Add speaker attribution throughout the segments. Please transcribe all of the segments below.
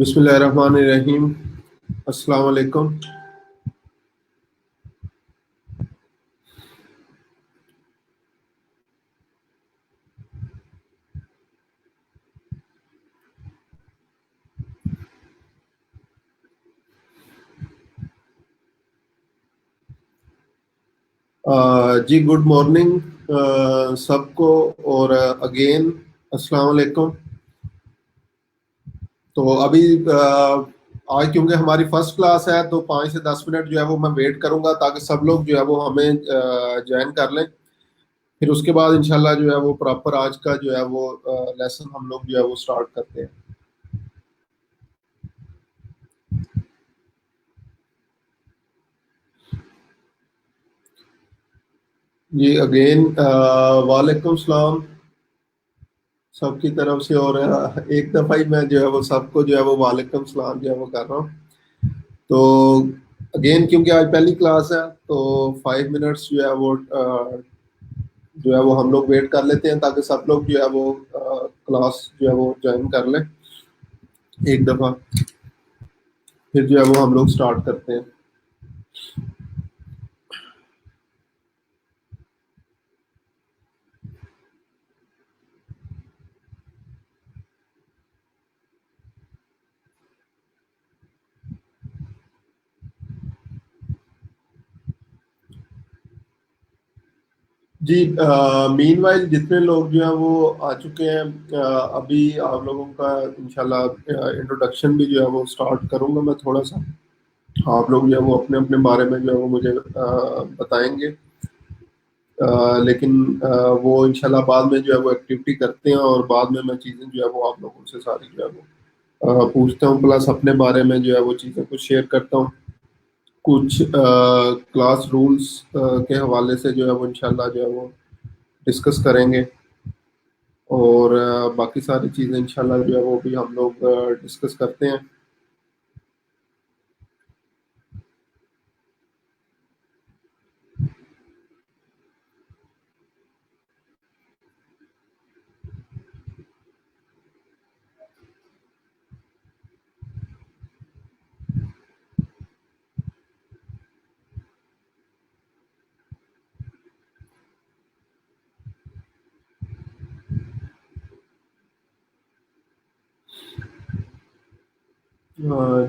Speaker 1: बिस्मिल्लाहिर्रहमानिर्रहीम। अस्सलाम वालेकुम। जी गुड मॉर्निंग सबको। और अगेन अस्सलाम वालेकुम। तो अभी आज क्योंकि हमारी फर्स्ट क्लास है तो 5 से 10 मिनट जो है वो मैं वेट करूंगा ताकि सब लोग जो है वो हमें ज्वाइन कर लें। फिर उसके बाद इंशाल्लाह जो है वो प्रॉपर आज का जो है वो लेसन हम लोग जो है वो स्टार्ट करते हैं। जी अगेन वालेकुम सलाम सबकी तरफ से। और एक दफ़ा ही मैं जो है वो सबको जो है वो वालेकुम सलाम जो है वो कर रहा हूँ। तो अगेन क्योंकि आज पहली क्लास है तो 5 मिनट्स जो है वो हम लोग वेट कर लेते हैं ताकि सब लोग जो है वो क्लास जो है वो ज्वाइन कर लें एक दफ़ा। फिर जो है वो हम लोग स्टार्ट करते हैं। जी मीनवाइल जितने लोग जो हैं वो आ चुके हैं, अभी आप लोगों का इंशाल्लाह इंट्रोडक्शन भी जो है वो स्टार्ट करूंगा मैं थोड़ा सा। आप लोग जो है वो अपने अपने बारे में जो है वो मुझे बताएंगे। लेकिन वो इंशाल्लाह बाद में जो है वो एक्टिविटी करते हैं और बाद में मैं चीज़ें जो है वो आप लोगों से सारी जो है वो पूछता हूँ, प्लस अपने बारे में जो है वो चीज़ें कुछ शेयर करता हूँ। कुछ क्लास रूल्स के हवाले से जो है वो इंशाल्लाह जो है वो डिस्कस करेंगे। और बाकी सारी चीज़ें इंशाल्लाह जो है वो भी हम लोग डिस्कस करते हैं।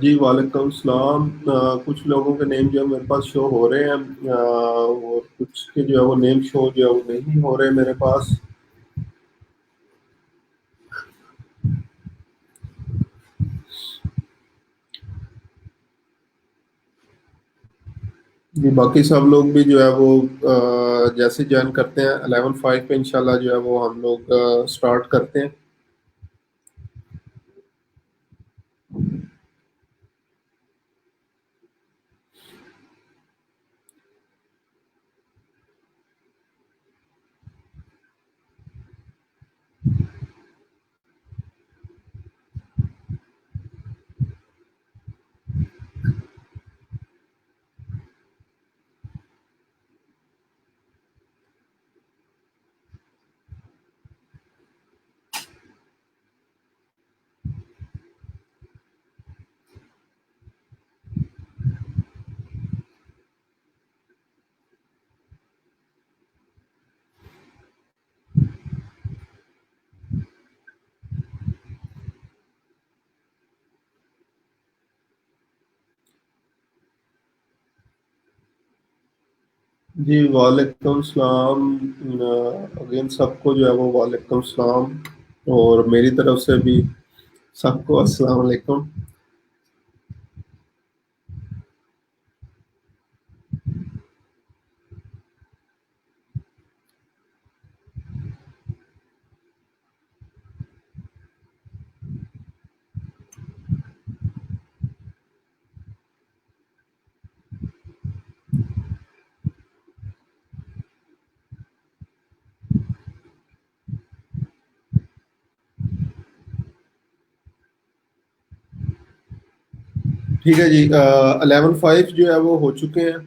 Speaker 1: जी वालेकुम सलाम। कुछ लोगों के नेम जो है मेरे पास शो हो रहे हैं, और कुछ के जो है वो नेम शो जो है वो नहीं हो रहे मेरे पास। जी बाकी सब लोग भी जो है वो जैसे ज्वाइन करते हैं 11:05 पे इंशाल्लाह जो है वो हम लोग स्टार्ट करते हैं। जी वालेकुम सलाम। अगेन सबको जो है वो वालेकुम सलाम। और मेरी तरफ से भी सबको अस्सलाम वालेकुम। ठीक है जी, 11:05 जो है वो हो चुके हैं।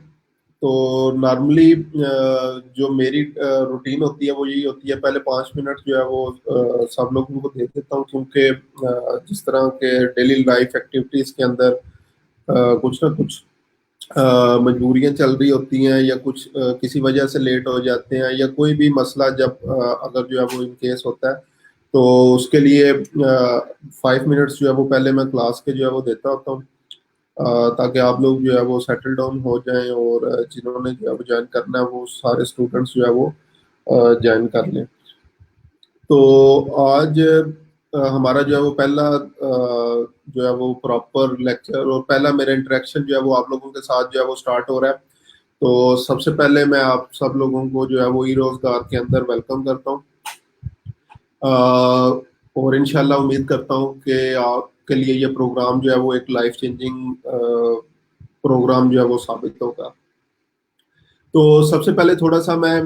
Speaker 1: तो नॉर्मली जो मेरी रूटीन होती है वो यही होती है, पहले 5 मिनट जो है वो सब लोगों को दे देता हूँ, क्योंकि जिस तरह के डेली लाइफ एक्टिविटीज के अंदर कुछ ना कुछ मजबूरियां चल रही होती हैं, या कुछ किसी वजह से लेट हो जाते हैं, या कोई भी मसला जब अगर जो है वो इन केस होता है, तो उसके लिए 5 मिनट्स जो है वो पहले मैं क्लास के जो है वो देता होता हूँ, ताकि आप लोग जो है वो सेटल डाउन हो जाएं, और जिन्होंने जो है वो ज्वाइन करना है वो सारे स्टूडेंट्स जो है वो ज्वाइन कर लें। तो आज हमारा जो है वो पहला जो है वो प्रॉपर लेक्चर और पहला मेरा इंटरेक्शन जो है वो आप लोगों के साथ जो है वो स्टार्ट हो रहा है। तो सबसे पहले मैं आप सब लोगों को जो है वो ई रोजगार के अंदर वेलकम करता हूँ, और इंशाल्लाह उम्मीद करता हूँ कि आपके लिए ये प्रोग्राम जो है वो एक लाइफ चेंजिंग प्रोग्राम जो है वो साबित होगा। तो सबसे पहले थोड़ा सा मैं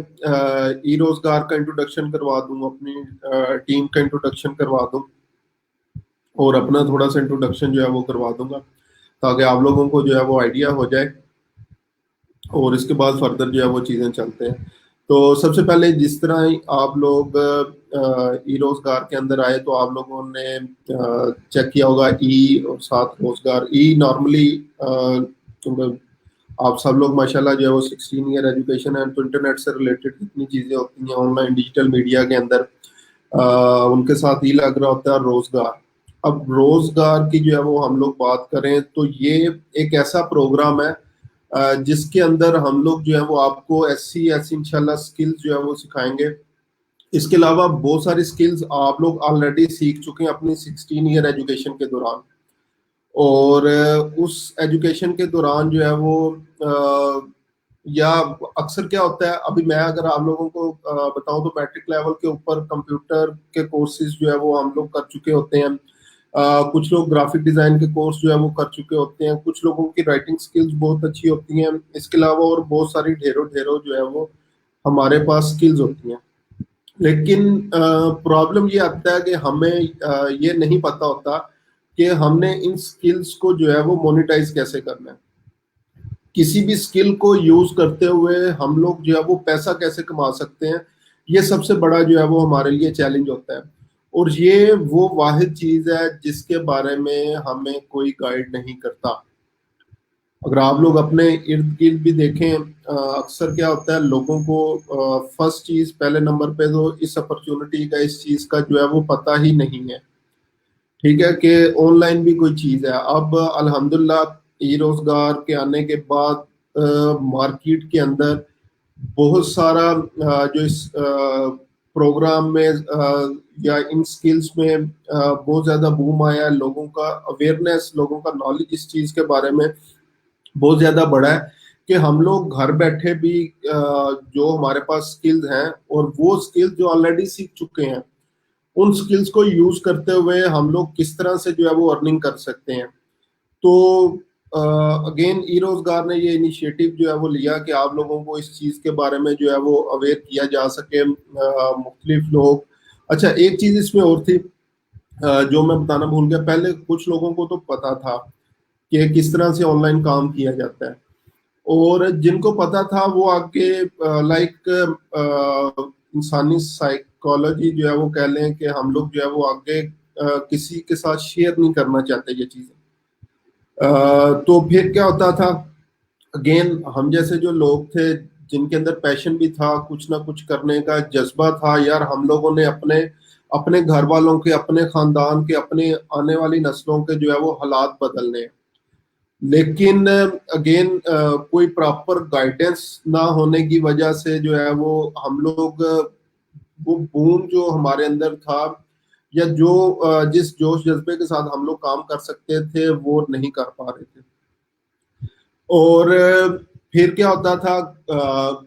Speaker 1: ई रोजगार का इंट्रोडक्शन करवा दूं, अपनी टीम का इंट्रोडक्शन करवा दूं, और अपना थोड़ा सा इंट्रोडक्शन जो है वो करवा दूंगा, ताकि आप लोगों को जो है वो आइडिया हो जाए, और इसके बाद फर्दर जो है वो चीज़ें चलते हैं। तो सबसे पहले जिस तरह ही आप लोग ई रोजगार के अंदर आए, तो आप लोगों ने चेक किया होगा ई और साथ रोजगार। ई नॉर्मली आप सब लोग माशाल्लाह जो है वो 16 ईयर एजुकेशन है, तो इंटरनेट से रिलेटेड कितनी चीज़ें होती हैं ऑनलाइन डिजिटल मीडिया के अंदर, उनके साथ ही लग रहा होता है रोजगार। अब रोजगार की जो है वो हम लोग बात करें, तो ये एक ऐसा प्रोग्राम है जिसके अंदर हम लोग जो है वो आपको ऐसी ऐसी इंशाल्लाह स्किल्स जो है वो सिखाएंगे। इसके अलावा बहुत सारी स्किल्स आप लोग ऑलरेडी सीख चुके हैं अपनी 16 ईयर एजुकेशन के दौरान, और उस एजुकेशन के दौरान जो है वो या अक्सर क्या होता है, अभी मैं अगर आप लोगों को बताऊं तो मैट्रिक लेवल के ऊपर कंप्यूटर के कोर्सेज जो है वो हम लोग कर चुके होते हैं। कुछ लोग ग्राफिक डिजाइन के कोर्स जो है वो कर चुके होते हैं, कुछ लोगों की राइटिंग स्किल्स बहुत अच्छी होती हैं। इसके अलावा और बहुत सारी ढेरों ढेरों जो है वो हमारे पास स्किल्स होती हैं। लेकिन प्रॉब्लम ये आता है कि हमें ये नहीं पता होता कि हमने इन स्किल्स को जो है वो मोनेटाइज कैसे करना है। किसी भी स्किल को यूज करते हुए हम लोग जो है वो पैसा कैसे कमा सकते हैं, ये सबसे बड़ा जो है वो हमारे लिए चैलेंज होता है। और ये वो वाहिद चीज है जिसके बारे में हमें कोई गाइड नहीं करता। अगर आप लोग अपने इर्द गिर्द भी देखें, अक्सर क्या होता है, लोगों को फर्स्ट चीज पहले नंबर पे तो इस अपॉर्चुनिटी का, इस चीज का जो है वो पता ही नहीं है। ठीक है कि ऑनलाइन भी कोई चीज है। अब अल्हम्दुलिल्लाह ई रोजगार के आने के बाद मार्केट के अंदर बहुत सारा जो इस प्रोग्राम में या इन स्किल्स में बहुत ज्यादा बूम आया है। लोगों का अवेयरनेस, लोगों का नॉलेज इस चीज के बारे में बहुत ज्यादा बढ़ा है कि हम लोग घर बैठे भी जो हमारे पास स्किल्स हैं, और वो स्किल्स जो ऑलरेडी सीख चुके हैं, उन स्किल्स को यूज करते हुए हम लोग किस तरह से जो है वो अर्निंग कर सकते हैं। तो अगेन ई रोजगार ने ये इनिशिएटिव जो है वो लिया कि आप लोगों को इस चीज के बारे में जो है वो अवेयर किया जा सके। मुख्तलिफ लोग, अच्छा एक चीज इसमें और थी जो मैं बताना भूल गया। पहले कुछ लोगों को तो पता था कि किस तरह से ऑनलाइन काम किया जाता है, और जिनको पता था वो आगे लाइक इंसानी साइकोलॉजी जो है वो कह लें कि हम लोग जो है वो आगे किसी के साथ शेयर नहीं करना चाहते ये चीजें। तो फिर क्या होता था, अगेन हम जैसे जो लोग थे जिनके अंदर पैशन भी था, कुछ ना कुछ करने का जज्बा था, यार हम लोगों ने अपने अपने घर वालों के, अपने खानदान के, अपने आने वाली नस्लों के जो है वो हालात बदलने हैं। लेकिन अगेन कोई प्रॉपर गाइडेंस ना होने की वजह से जो है वो हम लोग वो बूम जो हमारे अंदर था, या जो जिस जोश जज्बे के साथ हम लोग काम कर सकते थे, वो नहीं कर पा रहे थे। और फिर क्या होता था,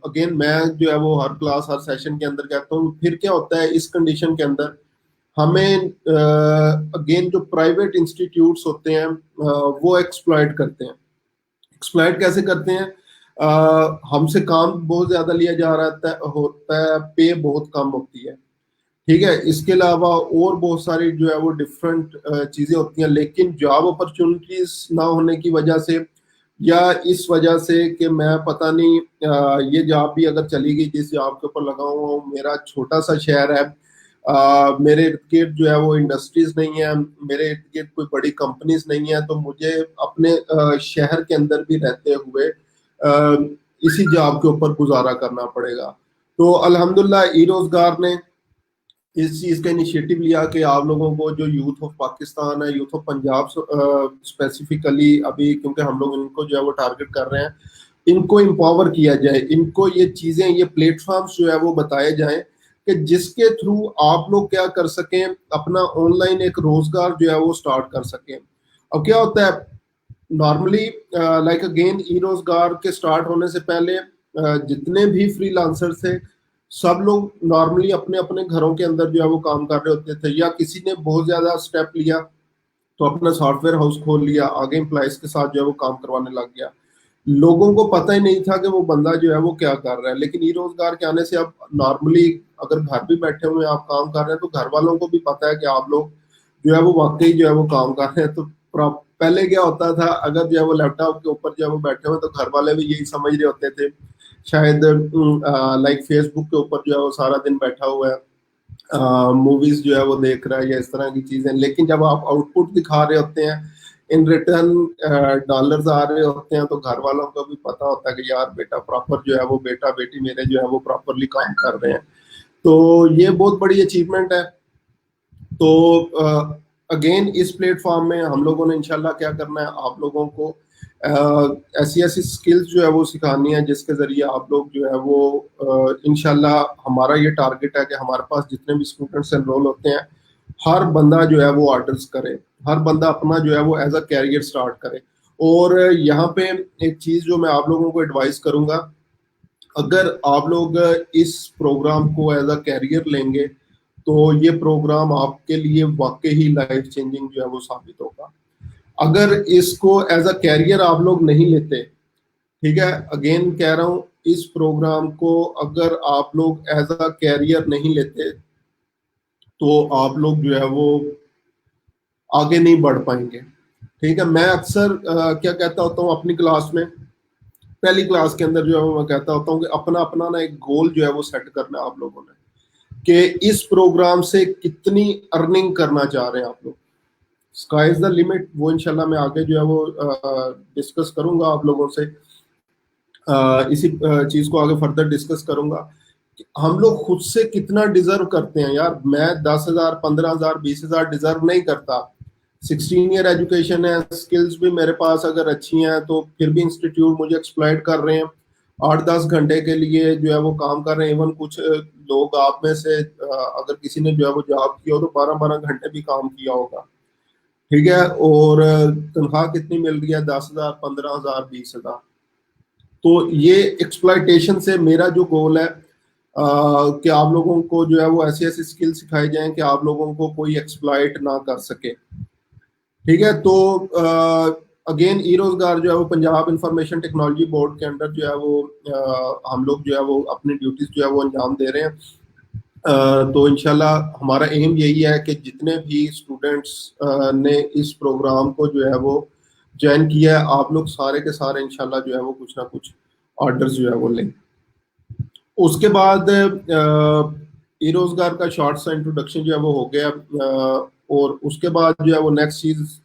Speaker 1: अगेन मैं जो है वो हर क्लास हर सेशन के अंदर कहता हूँ, फिर क्या होता है इस कंडीशन के अंदर हमें अगेन जो प्राइवेट इंस्टीट्यूट्स होते हैं वो एक्सप्लॉइट करते हैं। एक्सप्लॉइट कैसे करते हैं, हमसे काम बहुत ज्यादा लिया जा रहा होता है, पे बहुत कम होती है। ठीक है, इसके अलावा और बहुत सारी जो है वो डिफरेंट चीजें होती हैं, लेकिन जॉब अपॉर्चुनिटीज ना होने की वजह से या इस वजह से कि मैं पता नहीं ये जॉब भी अगर चली गई, जिस जॉब के ऊपर लगा हुआ हूँ, मेरा छोटा सा शहर है, मेरे इर्द गिर्द जो है वो इंडस्ट्रीज नहीं है, मेरे इर्द गिर्द कोई बड़ी कंपनीज नहीं है, तो मुझे अपने शहर के अंदर भी रहते हुए इसी जॉब के ऊपर गुजारा करना पड़ेगा। तो अल्हम्दुलिल्लाह ई रोजगार ने इस चीज का इनिशिएटिव लिया कि आप लोगों को, जो यूथ ऑफ पाकिस्तान है, यूथ ऑफ पंजाब स्पेसिफिकली, अभी क्योंकि हम लोग इनको जो है वो टारगेट कर रहे हैं, इनको एम्पावर किया जाए, इनको ये चीजें, ये प्लेटफॉर्म्स जो है वो बताए जाएं कि जिसके थ्रू आप लोग क्या कर सकें, अपना ऑनलाइन एक रोजगार जो है वो स्टार्ट कर सकें। अब क्या होता है नॉर्मली, लाइक अगेन, ई रोजगार के स्टार्ट होने से पहले जितने भी फ्रीलांसर थे, सब लोग नॉर्मली अपने अपने घरों के अंदर जो है वो काम कर रहे होते थे, या किसी ने बहुत ज्यादा स्टेप लिया तो अपना सॉफ्टवेयर हाउस खोल लिया, आगे एम्प्लॉयज के साथ जो है वो काम करवाने लग गया। लोगों को पता ही नहीं था कि वो बंदा जो है वो क्या कर रहा है। लेकिन ई रोजगार के आने से अब नॉर्मली अगर घर भी बैठे हुए आप काम कर रहे हैं, तो घर वालों को भी पता है कि आप लोग जो है वो वाकई जो है वो काम कर रहे हैं। तो पहले क्या होता था, अगर जो है वो लैपटॉप के ऊपर जो है वो बैठे हुए, तो घर वाले भी यही समझ रहे होते थे शायद, लाइक फेसबुक के ऊपर जो है वो सारा दिन बैठा हुआ है, मूवीज जो है वो देख रहा है, या इस तरह की चीजें। लेकिन जब आप आउटपुट दिखा रहे होते हैं, इन रिटर्न डॉलर्स आ रहे होते हैं, तो घर वालों को भी पता होता है कि यार बेटा प्रॉपर जो है वो, बेटा बेटी मेरे जो है वो प्रॉपरली काम कर रहे हैं। तो ये बहुत बड़ी अचीवमेंट है। तो अगेन इस प्लेटफॉर्म में हम लोगों ने इंशाल्लाह क्या करना है, आप लोगों को ऐसी ऐसी स्किल्स जो है वो सिखानी है, जिसके जरिए आप लोग जो है वो इंशाल्लाह, हमारा ये टारगेट है कि हमारे पास जितने भी स्टूडेंट्स एनरोल होते हैं, हर बंदा जो है वो ऑर्डर्स करे, हर बंदा अपना जो है वो एज अ कैरियर स्टार्ट करे। और यहाँ पे एक चीज जो मैं आप लोगों को एडवाइस करूंगा, अगर आप लोग इस प्रोग्राम को एज अ कैरियर लेंगे, तो ये प्रोग्राम आपके लिए वाकई ही लाइफ चेंजिंग जो है वो साबित होगा। अगर इसको एज अ कैरियर आप लोग नहीं लेते, ठीक है, अगेन कह रहा हूं, इस प्रोग्राम को अगर आप लोग एज अ कैरियर नहीं लेते, तो आप लोग जो है वो आगे नहीं बढ़ पाएंगे। ठीक है, मैं अक्सर क्या कहता होता हूँ अपनी क्लास में, पहली क्लास के अंदर जो है मैं कहता होता हूँ कि अपना अपना ना एक गोल जो है वो सेट करना है आप लोगों ने, कि इस प्रोग्राम से कितनी अर्निंग करना चाह रहे हैं आप लोग। स्काई इज द लिमिट, वो इंशाल्लाह मैं आगे जो है वो डिस्कस करूंगा आप लोगों से, इसी चीज को आगे फर्दर डिस्कस करूंगा कि हम लोग खुद से कितना डिजर्व करते हैं। यार मैं 10,000, 15,000, 20,000 डिजर्व नहीं करता। 16 ईयर एजुकेशन है, स्किल्स भी मेरे पास अगर अच्छी हैं, तो फिर भी इंस्टीट्यूट मुझे एक्सप्लॉइट कर रहे हैं, 8-10 घंटे के लिए जो है वो काम कर रहे हैं। इवन कुछ लोग आप में से अगर किसी ने जो है वो जॉब किया हो, तो 12-12 घंटे भी काम किया होगा। ठीक है, और तनख्वाह कितनी मिल रही है? 10,000, 15,000, 20,000। तो ये एक्सप्लॉइटेशन से मेरा जो गोल है, कि आप लोगों को जो है वो ऐसी ऐसी स्किल सिखाई जाए कि आप लोगों को कोई एक्सप्लॉइट ना कर सके। ठीक है, तो अगेन ई रोजगार जो है वो पंजाब इंफॉर्मेशन टेक्नोलॉजी बोर्ड के अंडर जो है वो हम लोग जो है वो अपनी ड्यूटीज जो है वो अंजाम दे रहे हैं। तो इंशाल्लाह हमारा एम यही है कि जितने भी स्टूडेंट्स ने इस प्रोग्राम को जो है वो ज्वाइन किया है, आप लोग सारे के सारे इंशाल्लाह जो है वो कुछ ना कुछ ऑर्डर्स जो है वो लें। उसके बाद ई रोजगार का शॉर्ट सा इंट्रोडक्शन जो है वो हो गया, और उसके बाद जो है वो नेक्स्ट चीज,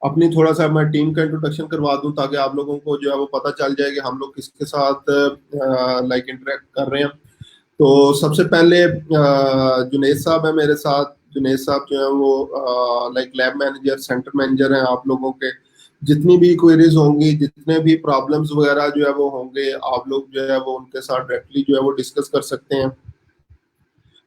Speaker 1: अपनी थोड़ा सा मैं टीम का इंट्रोडक्शन करवा दूं, ताकि आप लोगों को जो है वो पता चल जाए कि हम लोग किसके साथ लाइक इंटरेक्ट कर रहे हैं। तो सबसे पहले जुनेद साहब है मेरे साथ। जुनेद साहब जो है वो like lab manager, centre manager हैं आप लोगों के। जितनी भी क्वेरीज होंगी, जितने भी प्रॉब्लम्स वगैरह जो है वो होंगे, आप लोग जो है वो उनके साथ डायरेक्टली जो है वो डिस्कस कर सकते हैं।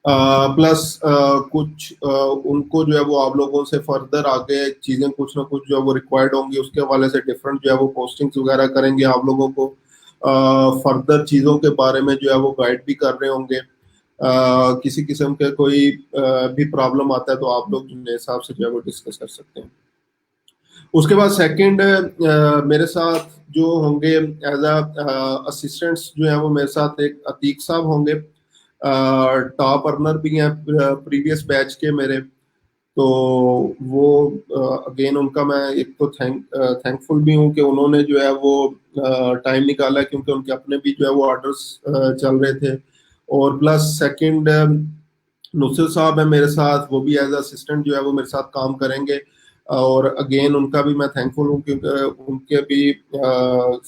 Speaker 1: प्लस कुछ उनको जो है वो आप लोगों से फर्दर आगे चीजें कुछ ना कुछ जो है वो रिक्वायर्ड होंगी, उसके हवाले से डिफरेंट जो है वो पोस्टिंग्स वगैरह करेंगे, आप लोगों को फर्दर चीजों के बारे में जो है वो गाइड भी कर रहे होंगे। किसी किस्म के कोई भी प्रॉब्लम आता है, तो आप लोग जिन हिसाब से जो है वो डिस्कस कर सकते हैं। उसके बाद सेकंड, मेरे साथ जो होंगे एज असिस्टेंट्स जो है वो मेरे साथ एक अतीक साहब होंगे, टॉप अर्नर भी हैं प्रीवियस बैच के मेरे। तो वो अगेन उनका मैं एक तो थैंकफुल भी हूँ कि उन्होंने जो है वो टाइम निकाला, क्योंकि उनके अपने भी जो है वो ऑर्डर्स चल रहे थे। और प्लस सेकंड, नुसरत साहब है मेरे साथ, वो भी एज असिस्टेंट जो है वो मेरे साथ काम करेंगे। और अगेन उनका भी मैं थैंकफुल हूँ, क्योंकि उनके भी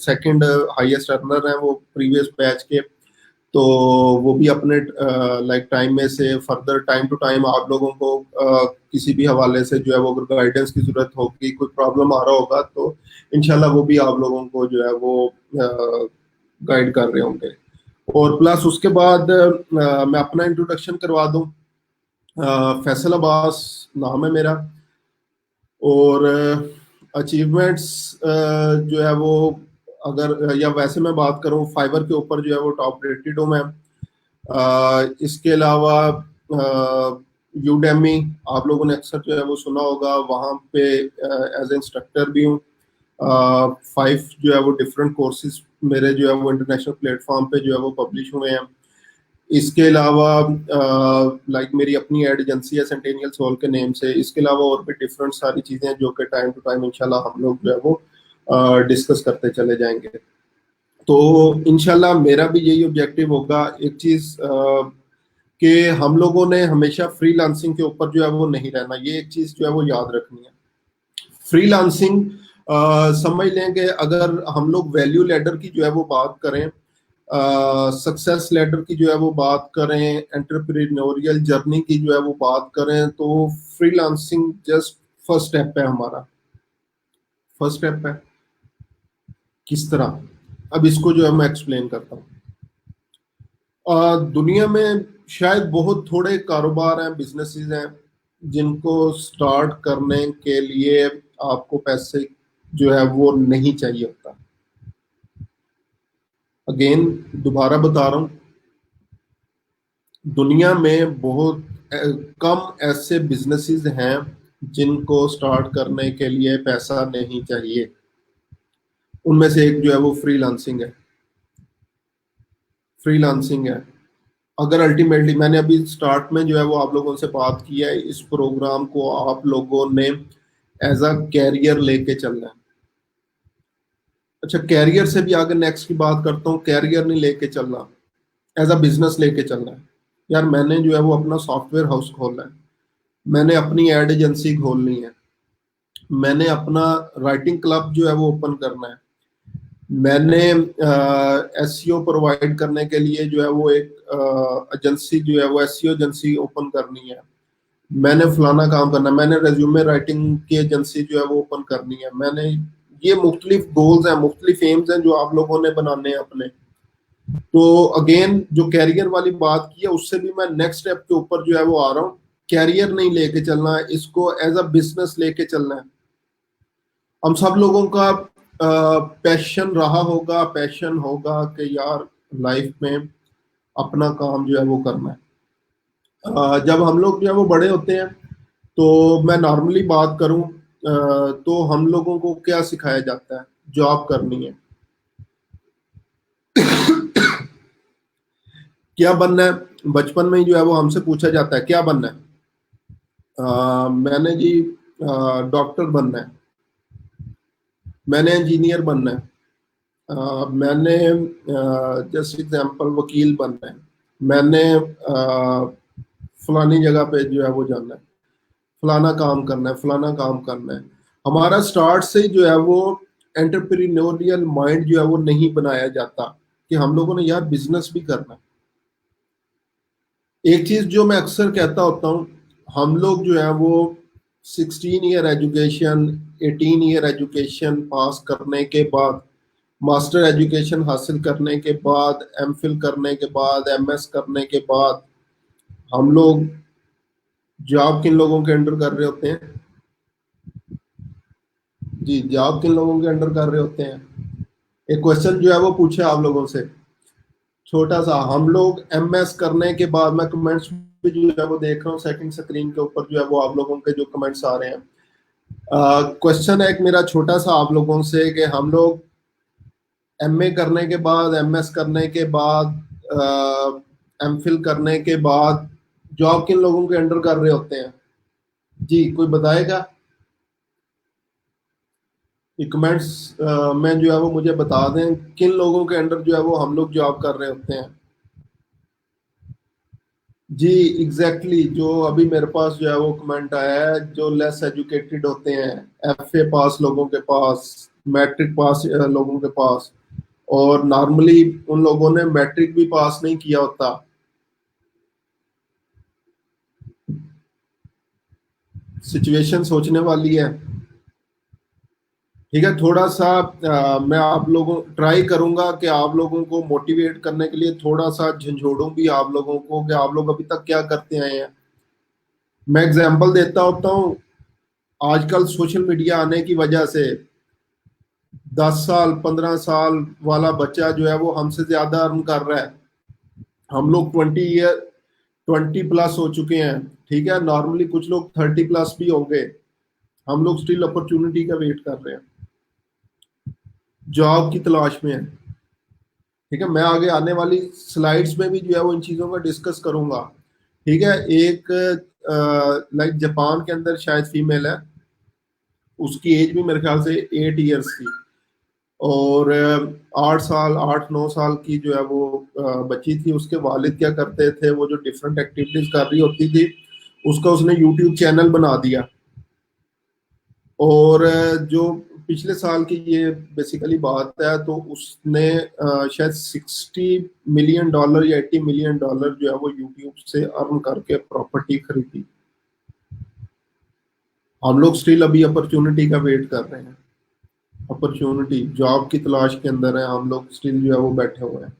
Speaker 1: सेकंड हाईएस्ट अर्नर हैं वो प्रीवियस बैच के। तो वो भी अपने लाइक टाइम में से फर्दर टाइम टू टाइम आप लोगों को किसी भी हवाले से जो है वो अगर गाइडेंस की जरूरत होगी, कोई प्रॉब्लम आ रहा होगा, तो इंशाल्लाह वो भी आप लोगों को जो है वो गाइड कर रहे होंगे। और प्लस उसके बाद मैं अपना इंट्रोडक्शन करवा दूं। फैसल अब्बास नाम है मेरा। और अचीवमेंट्स जो है वो, अगर या वैसे मैं बात करूं, फाइवर के ऊपर जो है वो टॉप रेटेड हूं मैं। इसके अलावा यूडेमी, आप लोगों ने अक्सर जो है वो सुना होगा, वहाँ पे एज इंस्ट्रक्टर भी हूँ। 5 जो है वो डिफरेंट कोर्सेज मेरे जो है वो इंटरनेशनल प्लेटफॉर्म पे जो है वो पब्लिश हुए हैं। इसके अलावा लाइक मेरी अपनी एड एजेंसी है सेंटेनियल सोल के नेम से। इसके अलावा और भी डिफरेंट सारी चीज़ें हैं जो कि टाइम टू टाइम इंशाल्लाह हम लोग जो है वो डिस्कस करते चले जाएंगे। तो इंशाल्लाह मेरा भी यही ऑब्जेक्टिव होगा, एक चीज़ कि हम लोगों ने हमेशा फ्रीलांसिंग के ऊपर जो है वो नहीं रहना, ये एक चीज़ जो है वो याद रखनी है। फ्रीलांसिंग समझ लें कि अगर हम लोग वैल्यू लेडर की जो है वो बात करें, सक्सेस लेडर की जो है वो बात करें, एंटरप्रेन्योरियल जर्नी की जो है वो बात करें, तो फ्रीलांसिंग जस्ट फर्स्ट स्टेप है हमारा। फर्स्ट स्टेप है। किस तरह? अब इसको जो है मैं एक्सप्लेन करता हूँ। दुनिया में शायद बहुत थोड़े कारोबार हैं, बिजनेसेस हैं, जिनको स्टार्ट करने के लिए आपको पैसे जो है वो नहीं चाहिए होता। अगेन दोबारा बता रहा हूँ, दुनिया में बहुत कम ऐसे बिजनेसेस हैं जिनको स्टार्ट करने के लिए पैसा नहीं चाहिए। उनमें से एक जो है वो फ्रीलांसिंग है। फ्रीलांसिंग है। अगर अल्टीमेटली मैंने अभी स्टार्ट में जो है वो आप लोगों से बात की है, इस प्रोग्राम को आप लोगों ने एज अ कैरियर लेके चलना है। अच्छा, कैरियर से भी आगे नेक्स्ट की बात करता हूँ। कैरियर नहीं लेके चलना, एज अ बिजनेस लेके चलना है। यार मैंने जो है वो अपना सॉफ्टवेयर हाउस खोलना है, मैंने अपनी एड एजेंसी खोलनी है, मैंने अपना राइटिंग क्लब जो है वो ओपन करना है, मैंने एसईओ प्रोवाइड करने के लिए जो है वो एक एजेंसी जो है वो एसईओ एजेंसी ओपन करनी है, मैंने फलाना काम करना है, मैंने रेज्यूमे राइटिंग की एजेंसी जो है वो ओपन करनी है, मैंने ये मुख्तलिफ गोल्स हैं, मुख्तलिफ एम्स हैं जो आप लोगों ने बनाने हैं अपने। तो अगेन जो कैरियर वाली बात की है, उससे भी मैं नेक्स्ट स्टेप के ऊपर जो है वो आ रहा हूँ। कैरियर नहीं लेके चलना है, इसको एज अ बिजनेस लेके चलना है। हम सब लोगों का पैशन रहा होगा, पैशन होगा कि यार लाइफ में अपना काम जो है वो करना है। जब हम लोग जो है वो बड़े होते हैं, तो मैं नॉर्मली बात करूं तो हम लोगों को क्या सिखाया जाता है? जॉब करनी है। क्या बनना है? बचपन में ही जो है वो हमसे पूछा जाता है क्या बनना है। मैंने जी डॉक्टर बनना है, मैंने इंजीनियर बनना है, मैंने जस्ट एग्जांपल वकील बनना है, मैंने फलानी जगह पे जो है वो जाना है, फलाना काम करना है, फलाना काम करना है। हमारा स्टार्ट से ही जो है वो एंटरप्रेन्योरियल माइंड जो है वो नहीं बनाया जाता कि हम लोगों ने यार बिजनेस भी करना है। एक चीज जो मैं अक्सर कहता होता हूँ, हम लोग जो है वो 16 ईयर एजुकेशन, 18 ईयर एजुकेशन पास करने के बाद, मास्टर एजुकेशन हासिल करने के बाद, एमफिल करने के बाद, एमएस करने के बाद, हम लोग जॉब किन लोगों के अंडर कर रहे होते हैं? जी, जॉब किन लोगों के अंडर कर रहे होते हैं? एक क्वेश्चन जो है वो पूछे आप लोगों से, छोटा सा। हम लोग एमएस करने के बाद, मैं कमेंट्स भी जो है वो देख रहा हूँ सेकंड स्क्रीन के ऊपर जो है वो आप लोगों के जो कमेंट्स आ रहे हैं। क्वेश्चन है एक मेरा छोटा सा आप लोगों से कि हम लोग एमए करने के बाद, एमएस करने के बाद, एमफिल करने के बाद जॉब किन लोगों के अंडर कर रहे होते हैं? जी, कोई बताएगा? ये कमेंट्स में जो है वो मुझे बता दें किन लोगों के अंडर जो है वो हम लोग जॉब कर रहे होते हैं। जी, एग्जैक्टली exactly, जो अभी मेरे पास जो है वो कमेंट आया है, जो लेस एजुकेटेड होते हैं, एफए पास लोगों के पास, मैट्रिक पास लोगों के पास, और नॉर्मली उन लोगों ने मैट्रिक भी पास नहीं किया होता। सिचुएशन सोचने वाली है। ठीक है, थोड़ा सा मैं आप लोगों ट्राई करूंगा कि आप लोगों को मोटिवेट करने के लिए थोड़ा सा झंझोड़ूं भी आप लोगों को कि आप लोग अभी तक क्या करते आए हैं। मैं एग्जांपल देता होता हूँ। आजकल सोशल मीडिया आने की वजह से 10 साल 15 साल वाला बच्चा जो है वो हमसे ज्यादा अर्न कर रहा है। हम लोग 20 प्लस हो चुके हैं। ठीक है, नॉर्मली कुछ लोग 30 प्लस भी होंगे। हम लोग स्टिल अपॉर्चुनिटी का वेट कर रहे हैं, जॉब की तलाश में है। ठीक है, मैं आगे आने वाली स्लाइड्स में भी जो है वो इन चीज़ों का डिस्कस करूंगा। ठीक है, एक लाइक जापान के अंदर शायद फीमेल है, उसकी एज भी मेरे ख्याल से 8 ईयर्स थी, और 8 साल 8 9 साल की जो है वो बच्ची थी। उसके वालिद क्या करते थे, वो जो डिफरेंट एक्टिविटीज कर रही होती थी उसका उसने यूट्यूब चैनल बना दिया। और जो पिछले साल की ये बेसिकली बात है, तो उसने शायद $60 मिलियन या $80 मिलियन जो है वो यूट्यूब से अर्न करके प्रॉपर्टी खरीदी। हम लोग स्टिल अभी अपॉर्चुनिटी का वेट कर रहे हैं। अपॉर्चुनिटी जॉब की तलाश के अंदर है, हम लोग स्टिल जो है वो बैठे हुए हैं।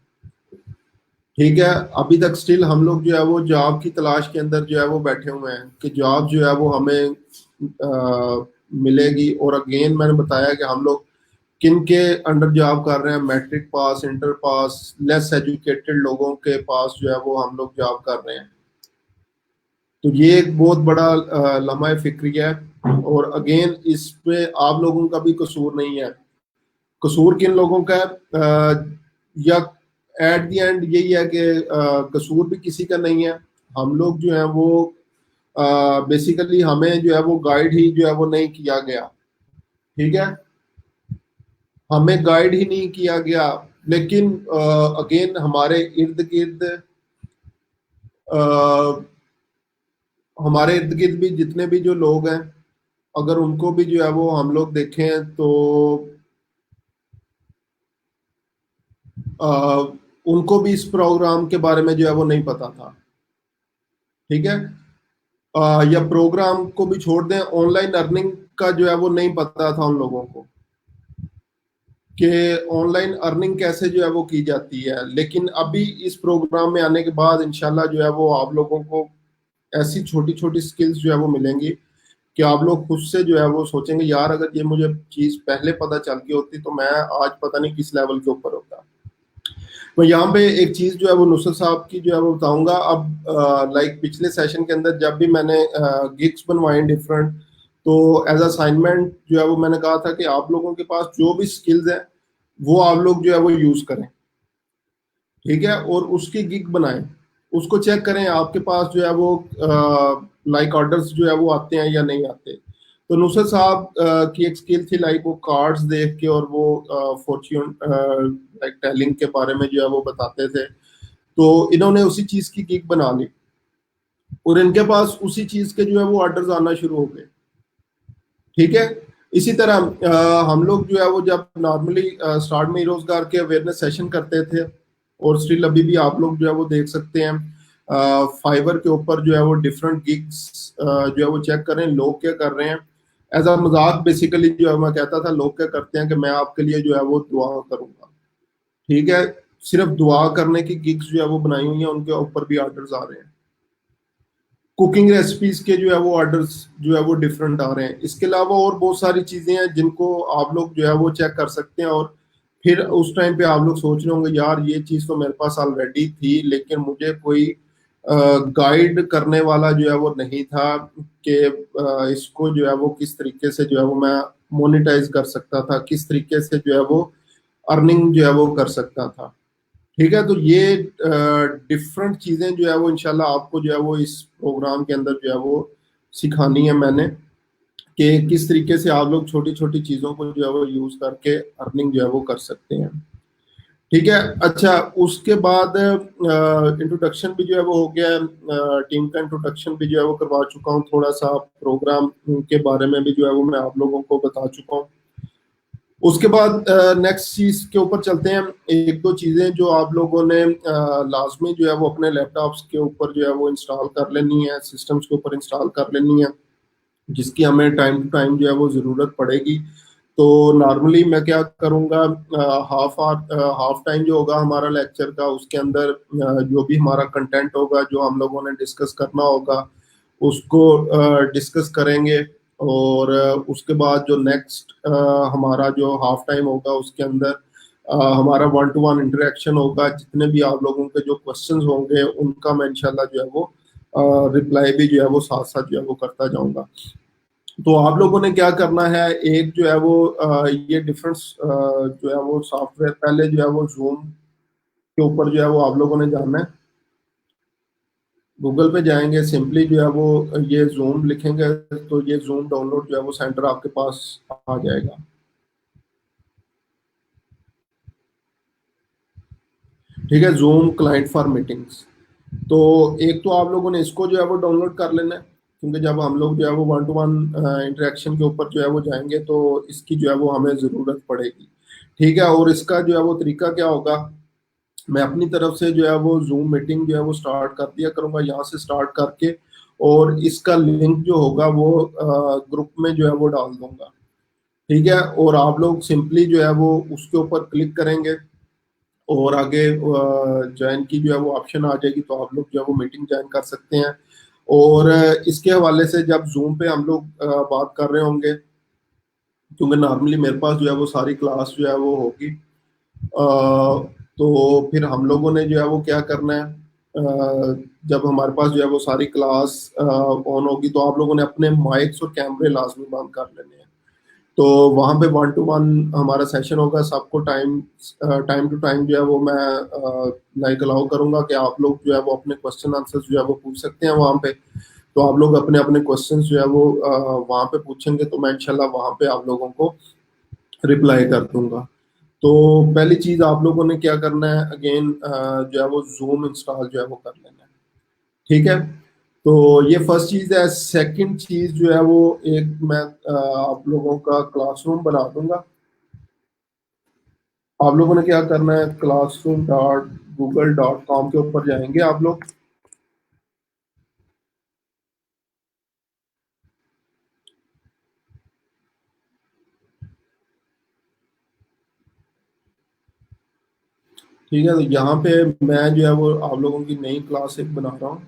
Speaker 1: ठीक है, अभी तक स्टिल हम लोग जो है वो जॉब की तलाश के अंदर जो है वो बैठे हुए हैं कि जॉब जो है वो हमें मिलेगी। और अगेन मैंने बताया कि हम लोग किन के अंडर जॉब कर रहे हैं, matric pass, inter pass, less educated लोगों के पास जो है वो हम लोग जॉब कर रहे हैं। तो ये एक बहुत बड़ा लम्हा फिक्रिया है। और अगेन इस पे आप लोगों का भी कसूर नहीं है। कसूर किन लोगों का है, या एट द एंड यही है कि कसूर भी किसी का नहीं है। हम लोग जो है वो बेसिकली हमें जो है वो गाइड ही जो है वो नहीं किया गया। ठीक है, हमें गाइड ही नहीं किया गया। लेकिन अगेन हमारे इर्द गिर्द भी जितने भी जो लोग हैं, अगर उनको भी जो है वो हम लोग देखें तो अ, उनको भी इस प्रोग्राम के बारे में जो है वो नहीं पता था। ठीक है, या प्रोग्राम को भी छोड़ दें, ऑनलाइन अर्निंग का जो है वो नहीं पता था उन लोगों को कि ऑनलाइन अर्निंग कैसे जो है वो की जाती है। लेकिन अभी इस प्रोग्राम में आने के बाद इंशाल्लाह जो है वो आप लोगों को ऐसी छोटी छोटी स्किल्स जो है वो मिलेंगी कि आप लोग खुद से जो है वो सोचेंगे, यार अगर ये मुझे चीज पहले पता चल गई होती तो मैं आज पता नहीं किस लेवल के ऊपर होता। तो यहाँ पे एक चीज जो है वो नुसरत साहब की जो है वो बताऊंगा। अब लाइक पिछले सेशन के अंदर जब भी मैंने गिग्स बनवाए डिफरेंट, तो एज असाइनमेंट जो है वो मैंने कहा था कि आप लोगों के पास जो भी स्किल्स है वो आप लोग जो है वो यूज करें। ठीक है, और उसकी गिग बनाएं, उसको चेक करें आपके पास जो है वो लाइक ऑर्डर्स जो है वो आते हैं या नहीं आते। तो नुसरत साहब की एक स्किल थी, लाइक वो कार्ड्स देख के और वो फॉर्च्यून लाइक टेलिंग के बारे में जो है वो बताते थे। तो इन्होंने उसी चीज की गिग बना ली और इनके पास उसी चीज के जो है वो ऑर्डर्स आना शुरू हो गए। ठीक है, इसी तरह हम लोग जो है वो जब नॉर्मली स्टार्ट में ही रोजगार के अवेयरनेस सेशन करते थे, और स्टिल अभी भी आप लोग जो है वो देख सकते हैं फाइवर के ऊपर जो है वो डिफरेंट गिग्स जो है वो चेक करें लोग क्या कर रहे हैं। एज अ मजाक बेसिकली जो है मैं कहता था लोग क्या करते हैं कि मैं आपके लिए जो है वो दुआ करूंगा। ठीक है, सिर्फ दुआ करने की गिग्स जो है वो बनाई हुई है, उनके ऊपर भी ऑर्डर्स आ रहे हैं। कुकिंग रेसिपीज के जो है वो ऑर्डर्स जो है वो डिफरेंट आ रहे हैं। इसके अलावा और बहुत सारी चीजें हैं जिनको आप लोग जो है वो चेक कर सकते हैं। और फिर उस टाइम पे आप लोग सोच रहे होंगे, यार ये चीज तो मेरे पास ऑलरेडी थी लेकिन मुझे कोई गाइड करने वाला जो है वो नहीं था कि इसको जो है वो किस तरीके से जो है वो मैं मोनिटाइज कर सकता था, किस तरीके से जो है वो अर्निंग जो है वो कर सकता था। ठीक है, तो ये डिफरेंट चीजें जो है वो इंशाल्लाह आपको जो है वो इस प्रोग्राम के अंदर जो है वो सिखानी है मैंने कि किस तरीके से आप लोग छोटी छोटी चीज़ों को जो है वो यूज़ करके अर्निंग जो है वो कर सकते हैं। ठीक है। अच्छा, उसके बाद इंट्रोडक्शन भी जो है वो हो गया है, टीम का इंट्रोडक्शन भी जो है वो करवा चुका हूँ, थोड़ा सा प्रोग्राम के बारे में भी जो है वो मैं आप लोगों को बता चुका हूँ। उसके बाद नेक्स्ट चीज के ऊपर चलते हैं। एक दो चीजें जो आप लोगों ने लाजमी जो है वो अपने लैपटॉप्स के ऊपर जो है वो इंस्टॉल कर लेनी है, सिस्टम्स के ऊपर इंस्टॉल कर लेनी है, जिसकी हमें टाइम टू टाइम जो है वो ज़रूरत पड़ेगी। तो नॉर्मली मैं क्या करूँगा, हाफ टाइम जो होगा हमारा लेक्चर का, उसके अंदर जो भी हमारा कंटेंट होगा जो हम लोगों ने डिस्कस करना होगा उसको डिस्कस करेंगे। और उसके बाद जो नेक्स्ट हमारा जो हाफ टाइम होगा उसके अंदर हमारा वन टू वन इंटरेक्शन होगा। जितने भी आप लोगों के जो क्वेश्चंस होंगे उनका मैं इंशाल्लाह जो है वो रिप्लाई भी जो है वो साथ साथ जो है वो करता जाऊंगा। तो आप लोगों ने क्या करना है, एक जो है वो ये डिफरेंस जो है वो सॉफ्टवेयर, पहले जो है वो जूम के ऊपर जो है वो आप लोगों ने जानना है। गूगल पे जाएंगे, सिंपली जो है वो ये जूम लिखेंगे तो ये जूम डाउनलोड जो है वो सेंटर आपके पास आ जाएगा। ठीक है, जूम क्लाइंट फॉर मीटिंग्स। तो एक तो आप लोगों ने इसको जो है वो डाउनलोड कर लेना है, क्योंकि जब हम लोग जो है वो वन टू वन इंटरेक्शन के ऊपर जो है वो जाएंगे तो इसकी जो है वो हमें ज़रूरत पड़ेगी। ठीक है, और इसका जो है वो तरीका क्या होगा, मैं अपनी तरफ से जो है वो जूम मीटिंग जो है वो स्टार्ट कर दिया करूंगा यहाँ से स्टार्ट करके, और इसका लिंक जो होगा वो ग्रुप में जो है वो डाल दूंगा। ठीक है, और आप लोग सिंपली जो है वो उसके ऊपर क्लिक करेंगे और आगे ज्वाइन की जो है वो ऑप्शन आ जाएगी, तो आप लोग जो है वो मीटिंग ज्वाइन कर सकते हैं। और इसके हवाले से जब जूम पे हम लोग बात कर रहे होंगे, क्योंकि नॉर्मली मेरे पास जो है वो सारी क्लास जो है वो होगी, तो फिर हम लोगों ने जो है वो क्या करना है, जब हमारे पास जो है वो सारी क्लास ऑन होगी तो आप लोगों ने अपने माइक्स और कैमरे लाजमी बंद कर लेने हैं। तो वहाँ पे वन टू वन हमारा सेशन होगा, सबको टाइम टू टाइम जो है वो मैं लाइक अलाउ करूंगा कि आप लोग जो है वो अपने क्वेश्चन आंसर्स जो है वो पूछ सकते हैं वहाँ पे। तो आप लोग अपने अपने क्वेश्चंस जो है वो वहाँ पे पूछेंगे तो मैं इंशाल्लाह वहाँ पे आप लोगों को रिप्लाई कर दूंगा। तो पहली चीज आप लोगों ने क्या करना है, अगेन जो है वो जूम इंस्टॉल जो है वो कर लेना है। ठीक है, तो ये फर्स्ट चीज है। सेकंड चीज जो है वो एक मैं आप लोगों का क्लासरूम बना दूंगा। आप लोगों ने क्या करना है, classroom.google.com के ऊपर जाएंगे आप लोग। ठीक है, तो यहाँ पे मैं जो है वो आप लोगों की नई क्लास एक बना रहा हूँ।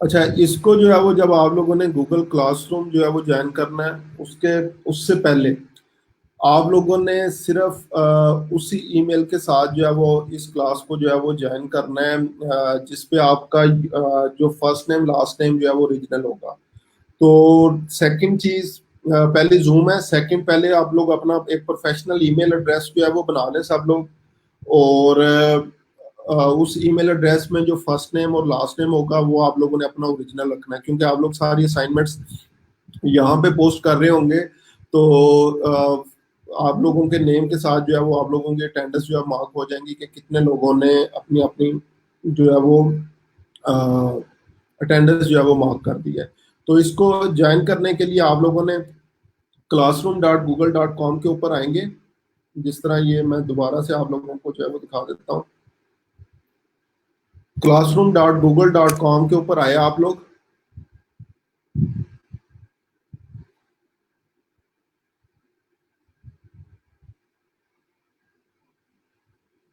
Speaker 1: अच्छा, इसको जो है वो जब आप लोगों ने गूगल क्लासरूम जो है वो ज्वाइन करना है, उसके उससे पहले आप लोगों ने सिर्फ उसी ईमेल के साथ जो है वो इस क्लास को जो है वो ज्वाइन करना है, जिसपे आपका जो फर्स्ट नेम लास्ट नेम जो है वो ओरिजिनल होगा। तो सेकंड चीज, पहले जूम है, सेकंड पहले आप लोग अपना एक प्रोफेशनल ईमेल एड्रेस जो है वो बना लें सब लोग। और उस ईमेल एड्रेस में जो फर्स्ट नेम और लास्ट नेम होगा वो आप लोगों ने अपना ओरिजिनल रखना है, क्योंकि आप लोग सारी असाइनमेंट्स यहाँ पे पोस्ट कर रहे होंगे। तो आप लोगों के नेम के साथ जो है वो आप लोगों की अटेंडेंस जो है मार्क हो जाएंगी कि कितने लोगों ने अपनी अपनी जो है वो अटेंडेंस जो है वो मार्क कर दी है। तो इसको ज्वाइन करने के लिए आप लोगों ने classroom.google.com के ऊपर आएंगे। जिस तरह ये मैं दोबारा से आप लोगों को जो है वो दिखा देता हूँ। classroom.google.com के ऊपर आए आप लोग।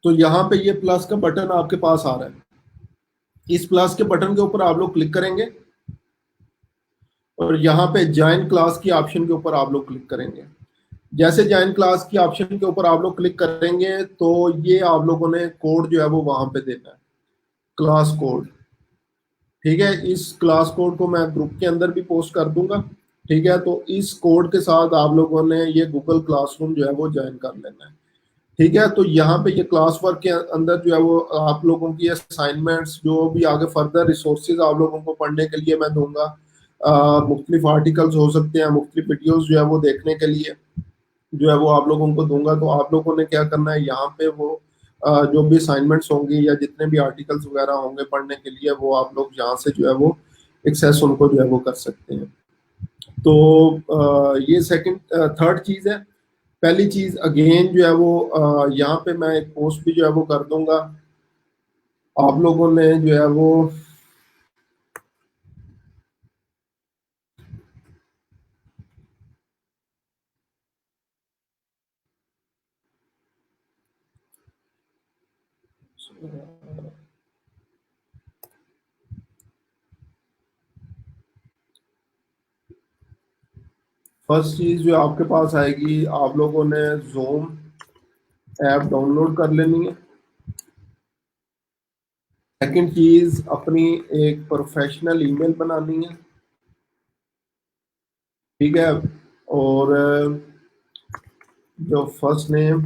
Speaker 1: तो यहाँ पे ये प्लस का बटन आपके पास आ रहा है। इस प्लस के बटन के ऊपर आप लोग क्लिक करेंगे और यहाँ पे ज्वाइन क्लास की ऑप्शन के ऊपर आप लोग क्लिक करेंगे। जैसे ज्वाइन क्लास की ऑप्शन के ऊपर आप लोग क्लिक करेंगे तो ये आप लोगों ने कोड जो है वो वहां पे देना है, क्लास कोड। ठीक है, इस क्लास कोड को मैं ग्रुप के अंदर भी पोस्ट कर दूंगा। ठीक है, तो इस कोड के साथ आप लोगों ने ये गूगल क्लासरूम जो है वो ज्वाइन कर लेना है। ठीक है, तो यहाँ पे ये क्लास वर्क के अंदर जो है वो आप लोगों की असाइनमेंट्स, जो भी आगे फर्दर रिसोर्सेज आप लोगों को पढ़ने के लिए मैं दूंगा, मुख्तलिफ आर्टिकल्स हो सकते हैं, मुख्तलिफ वीडियोस जो है वो देखने के लिए जो है वो आप लोगों को दूंगा। तो आप लोगों ने क्या करना है, यहाँ पे वो जो भी असाइनमेंट्स होंगी या जितने भी आर्टिकल्स वगैरह होंगे पढ़ने के लिए, वो आप लोग यहाँ से जो है वो एक्सेस उनको जो है वो कर सकते हैं। तो ये सेकंड थर्ड चीज़ है। पहली चीज़ अगेन जो है वो यहाँ पे मैं एक पोस्ट भी जो है वो कर दूंगा। आप लोगों ने जो है वो फर्स्ट चीज़ जो आपके पास आएगी, आप लोगों ने जूम ऐप डाउनलोड कर लेनी है। सेकंड चीज़, अपनी एक प्रोफेशनल ईमेल बनानी है। ठीक है, और जो first name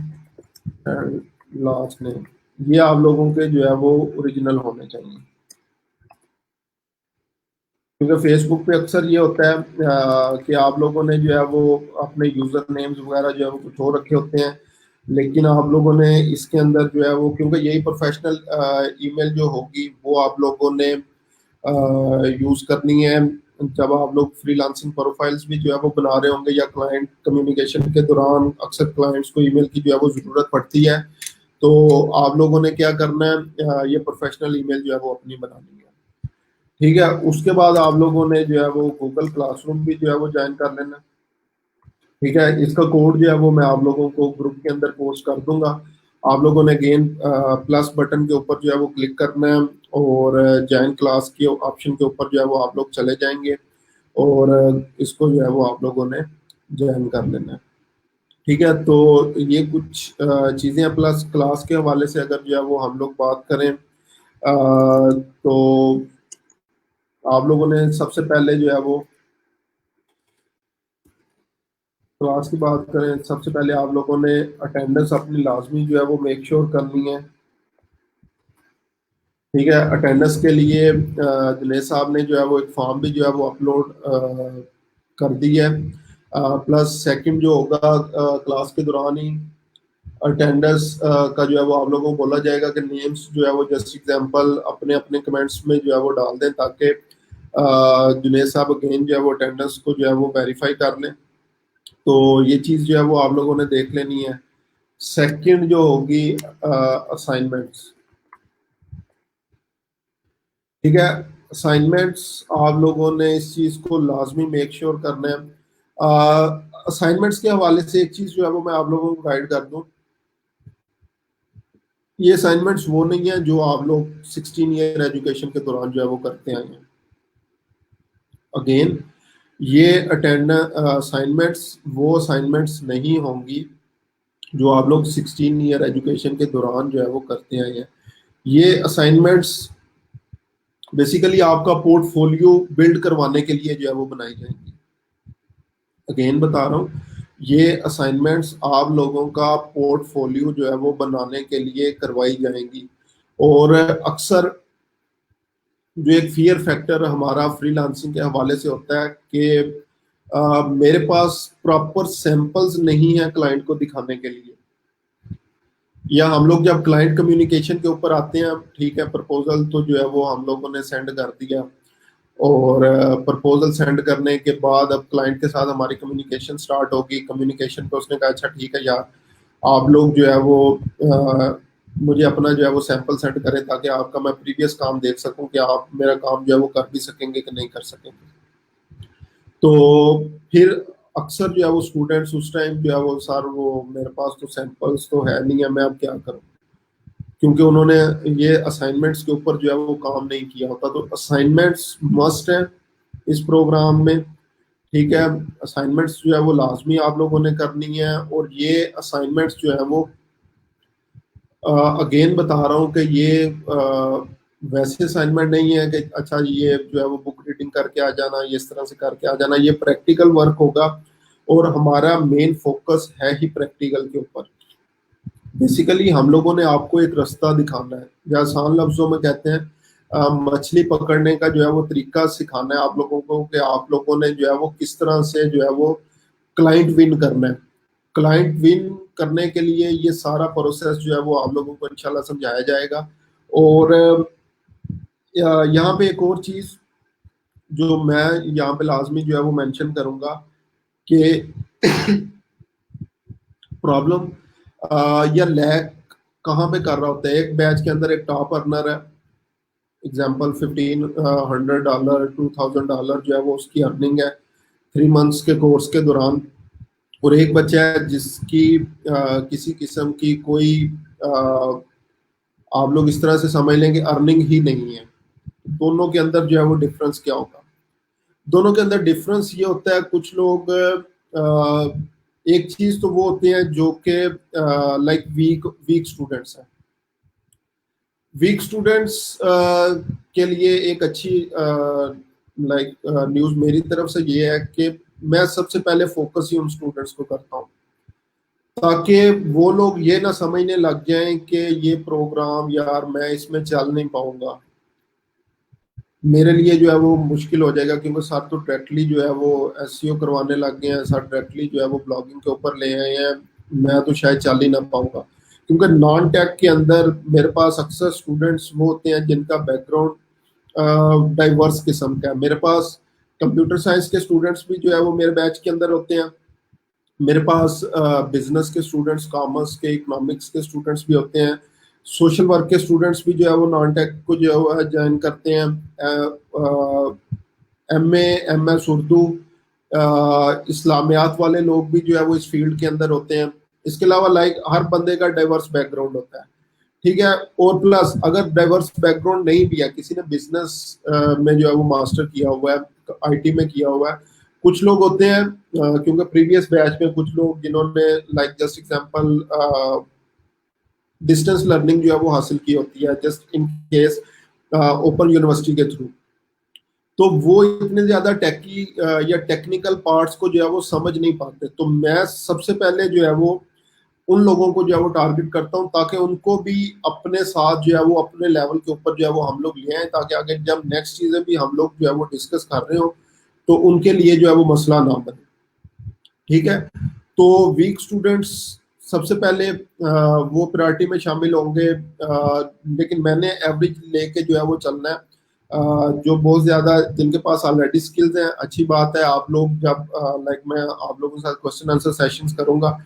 Speaker 1: and last name, ये आप लोगों के जो है वो ओरिजिनल होने चाहिए। क्योंकि फेसबुक पे अक्सर ये होता है कि आप लोगों ने जो है वो अपने यूजर नेम्स वगैरह जो है वो कुछ और रखे होते हैं, लेकिन आप लोगों ने इसके अंदर जो है वो, क्योंकि यही प्रोफेशनल ईमेल जो होगी वो आप लोगों ने यूज करनी है जब आप लोग फ्रीलांसिंग प्रोफाइल्स भी जो है वो बना रहे होंगे, या क्लाइंट कम्युनिकेशन के दौरान अक्सर क्लाइंट्स को ईमेल की जो है वो जरूरत पड़ती है। तो आप लोगों ने क्या करना है, ये प्रोफेशनल ईमेल जो है वो अपनी बनानी है। ठीक है, उसके बाद आप लोगों ने जो है वो गूगल क्लासरूम भी जो है वो ज्वाइन कर लेना। ठीक है, इसका कोड जो है वो मैं आप लोगों को ग्रुप के अंदर पोस्ट कर दूंगा। आप लोगों ने अगेन प्लस बटन के ऊपर जो है वो क्लिक करना है और ज्वाइन क्लास के ऑप्शन के ऊपर जो है वो आप लोग चले जाएंगे और इसको जो है वो आप लोगों ने ज्वाइन कर लेना है। ठीक है, तो ये कुछ चीज़ें हैं। प्लस क्लास के हवाले से अगर जो है वो हम लोग बात करें, तो आप लोगों ने सबसे पहले जो है वो क्लास की बात करें, सबसे पहले आप लोगों ने अटेंडेंस अपनी लाजमी जो है वो मेक श्योर करनी है। ठीक है, अटेंडेंस के लिए दिनेश साहब ने जो है वो एक फॉर्म भी जो है वो अपलोड कर दी है। प्लस सेकंड जो होगा, क्लास के दौरान ही अटेंडेंस का जो है वो आप लोगों को बोला जाएगा कि नेम्स जो है वो जस्ट एग्जांपल अपने अपने कमेंट्स में जो है वो डाल दें, ताकि जुनेद साहब अगेन जो है वो अटेंडेंस को जो है वो वेरीफाई कर लें। तो ये चीज़ जो है वो आप लोगों ने देख लेनी है। सेकंड जो होगी असाइनमेंट्स। ठीक है, असाइनमेंट्स आप लोगों ने इस चीज़ को लाजमी मेक श्योर करना है। असाइनमेंट्स के हवाले से एक चीज़ जो है वो मैं आप लोगों को गाइड कर दूं। ये असाइनमेंट्स वो नहीं है जो आप लोग 16 ईयर एजुकेशन के दौरान जो है वो करते आए हैं। अगेन, ये असाइनमेंट्स वो असाइनमेंट्स नहीं होंगी जो आप लोग 16 ईयर एजुकेशन के दौरान जो है वो करते आए हैं। ये असाइनमेंट्स बेसिकली आपका पोर्टफोलियो बिल्ड करवाने के लिए जो है वो बनाई जाएंगी। अगेन बता रहा हूँ, ये असाइनमेंट्स आप लोगों का पोर्टफोलियो जो है वो बनाने के लिए करवाई जाएंगी। और अक्सर जो एक फियर फैक्टर हमारा फ्रीलांसिंग के हवाले से होता है कि मेरे पास प्रॉपर सैंपल्स नहीं है क्लाइंट को दिखाने के लिए, या हम लोग जब क्लाइंट कम्युनिकेशन के ऊपर आते हैं, ठीक है, प्रपोजल तो जो है वो हम लोगों ने सेंड कर दिया, और प्रपोजल सेंड करने के बाद अब क्लाइंट के साथ हमारी कम्युनिकेशन स्टार्ट होगी। कम्युनिकेशन पे उसने कहा अच्छा ठीक है यार, आप लोग जो है वो मुझे अपना जो है वो सैंपल सेंड करें, ताकि आपका मैं प्रीवियस काम देख सकूं कि आप मेरा काम जो है वो कर भी सकेंगे कि नहीं कर सकेंगे। तो फिर अक्सर जो है वो स्टूडेंट्स उस टाइम जो है वो, सर वो मेरे पास तो सैंपल्स तो है नहीं है, मैं अब क्या करूं। क्योंकि उन्होंने ये असाइनमेंट्स के ऊपर जो है वो काम नहीं किया होता। तो असाइनमेंट्स मस्ट है इस प्रोग्राम में, ठीक है। असाइनमेंट्स जो है वो लाजमी आप लोगों ने करनी है। और ये असाइनमेंट्स जो है वो अगेन बता रहा हूँ कि ये वैसे असाइनमेंट नहीं है कि अच्छा ये जो है वो बुक रीडिंग करके आ जाना, ये इस तरह से करके आ जाना। ये प्रैक्टिकल वर्क होगा और हमारा मेन फोकस है ही प्रैक्टिकल के ऊपर। बेसिकली हम लोगों ने आपको एक रास्ता दिखाना है, या आसान लफ्जों में कहते हैं मछली पकड़ने का जो है वो तरीका सिखाना है आप लोगों को, कि आप लोगों ने जो है वो किस तरह से जो है वो क्लाइंट विन करना है। क्लाइंट विन करने के लिए ये सारा प्रोसेस जो है वो आप लोगों को इंशाल्लाह समझाया जाएगा। और यहाँ पे एक और चीज जो मैं यहाँ पे लाजमी जो है वो मेंशन करूंगा कि प्रॉब्लम या लैग कहाँ पे कर रहा होता है। एक बैच के अंदर एक टॉप अर्नर है, एग्जाम्पल $1500 $2000 जो है वो उसकी अर्निंग है 3 मंथ्स के कोर्स के दौरान। और एक बच्चा है जिसकी किसी किस्म की कोई अ, आप लोग इस तरह से समझ लेंगे अर्निंग ही नहीं है। दोनों के अंदर जो है वो डिफरेंस क्या होगा? दोनों के अंदर डिफरेंस ये होता है, कुछ लोग एक चीज तो वो होते हैं जो कि लाइक वीक वीक स्टूडेंट्स हैं। वीक स्टूडेंट्स के लिए एक अच्छी लाइक न्यूज़ मेरी तरफ से ये है कि मैं सबसे पहले फोकस ही उन स्टूडेंट्स को करता हूँ, ताकि वो लोग ये ना समझने लग जाएं कि ये प्रोग्राम यार मैं इसमें चल नहीं पाऊंगा, मेरे लिए जो है वो मुश्किल हो जाएगा। क्योंकि सर तो डायरेक्टली जो है वो एसईओ करवाने लग गए हैं, सर डायरेक्टली जो है वो ब्लॉगिंग के ऊपर ले आए हैं, मैं तो शायद चल ही ना पाऊंगा। क्योंकि नॉन टेक के अंदर मेरे पास अक्सर स्टूडेंट्स वो होते हैं जिनका बैकग्राउंड डाइवर्स किस्म का है। मेरे पास कंप्यूटर साइंस के स्टूडेंट्स भी जो है वो मेरे बैच के अंदर होते हैं। मेरे पास बिजनेस के स्टूडेंट्स, कॉमर्स के, इकोनॉमिक्स के स्टूडेंट्स भी होते हैं। सोशल वर्क के स्टूडेंट्स भी जो है वो नॉन टेक को जो है ज्वाइन करते हैं। एम एस उर्दू, इस्लामियात वाले लोग भी जो है वो इस फील्ड के अंदर होते हैं। इसके अलावा लाइक हर बंदे का डाइवर्स बैकग्राउंड होता है, ठीक है। और प्लस अगर डाइवर्स बैकग्राउंड नहीं भी है, किसी ने बिजनेस में जो है वो मास्टर किया हुआ है, आईटी में किया हुआ है, कुछ लोग होते हैं क्योंकि प्रीवियस बैच में कुछ लोग जिन्होंने like just example distance learning जो है वो हासिल की होती है just in case open university के थ्रू, तो वो इतने ज्यादा टेकी या टेक्निकल पार्ट्स को जो है वो समझ नहीं पाते। तो मैं सबसे पहले जो है वो उन लोगों को जो है वो टारगेट करता हूँ, ताकि उनको भी अपने साथ जो है वो अपने लेवल के ऊपर जो है वो हम लोग ले आए, ताकि आगे जब नेक्स्ट चीजें भी हम लोग जो है वो डिस्कस कर रहे हो तो उनके लिए जो है वो मसला ना बने, ठीक है। तो वीक स्टूडेंट्स सबसे पहले वो प्रायोरिटी में शामिल होंगे, लेकिन मैंने एवरेज लेके जो है वो चलना है। जो बहुत ज्यादा जिनके पास ऑलरेडी स्किल्स हैं, अच्छी बात है। आप लोग जब लाइक मैं आप लोगों के साथ क्वेश्चन आंसर सेशंस करूंगा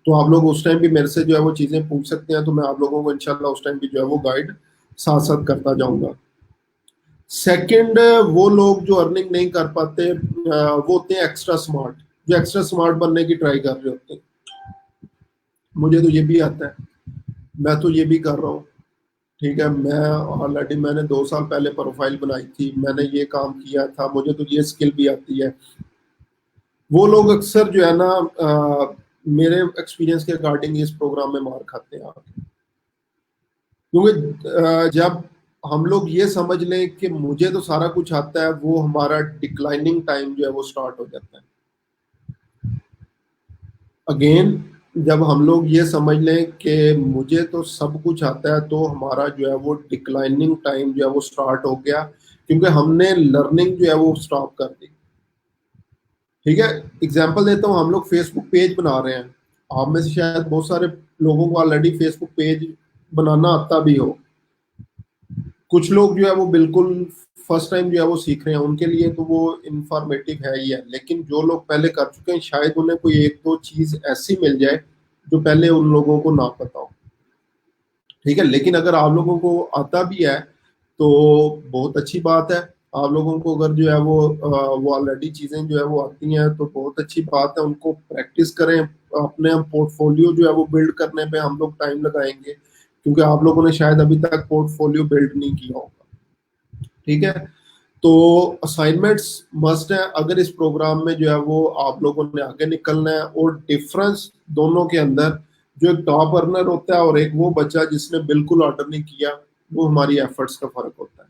Speaker 1: तो आप लोग उस टाइम भी मेरे से जो है वो चीजें पूछ सकते हैं, तो मैं आप लोगों को इंशाल्लाह उस टाइम भी जो है वो गाइड साथ साथ करता जाऊंगा। सेकंड, वो लोग जो अर्निंग नहीं कर पाते वो होते हैं एक्स्ट्रा स्मार्ट, जो एक्स्ट्रा स्मार्ट बनने की ट्राई कर रहे होते हैं। मुझे तो ये भी आता है, मैं तो ये भी कर रहा हूँ, ठीक है। मैं ऑलरेडी मैंने 2 साल पहले प्रोफाइल बनाई थी, मैंने ये काम किया था, मुझे तो ये स्किल भी आती है। वो लोग अक्सर जो है ना मेरे एक्सपीरियंस के अकॉर्डिंग इस प्रोग्राम में मार खाते हैं, क्योंकि जब हम लोग ये समझ लें कि मुझे तो सारा कुछ आता है, वो हमारा डिक्लाइनिंग टाइम जो है वो स्टार्ट हो जाता है। अगेन जब हम लोग ये समझ लें कि मुझे तो सब कुछ आता है, तो हमारा जो है वो डिक्लाइनिंग टाइम जो है वो स्टार्ट हो गया, क्योंकि हमने लर्निंग जो है वो स्टॉप कर दी, ठीक है। एग्जाम्पल देता हूँ, हम लोग फेसबुक पेज बना रहे हैं, आप में से शायद बहुत सारे लोगों को ऑलरेडी फेसबुक पेज बनाना आता भी हो। कुछ लोग जो है वो बिल्कुल फर्स्ट टाइम जो है वो सीख रहे हैं, उनके लिए तो वो इंफॉर्मेटिव है ही है। लेकिन जो लोग पहले कर चुके हैं, शायद उन्हें कोई एक दो चीज ऐसी मिल जाए जो पहले उन लोगों को ना पता हो, ठीक है। लेकिन अगर आप लोगों को आता भी है तो बहुत अच्छी बात है। आप लोगों को अगर जो है वो ऑलरेडी चीजें जो है वो आती हैं तो बहुत अच्छी बात है, उनको प्रैक्टिस करें। अपने हम पोर्टफोलियो जो है वो बिल्ड करने पे हम लोग टाइम लगाएंगे, क्योंकि आप लोगों ने शायद अभी तक पोर्टफोलियो बिल्ड नहीं किया होगा। ठीक है, तो असाइनमेंट्स मस्ट है अगर इस प्रोग्राम में जो है वो आप लोगों ने आगे निकलना है। और डिफरेंस दोनों के अंदर, जो एक टॉप अर्नर होता है और एक वो बच्चा जिसने बिल्कुल ऑर्डर नहीं किया, वो हमारी एफर्ट्स का फर्क होता है,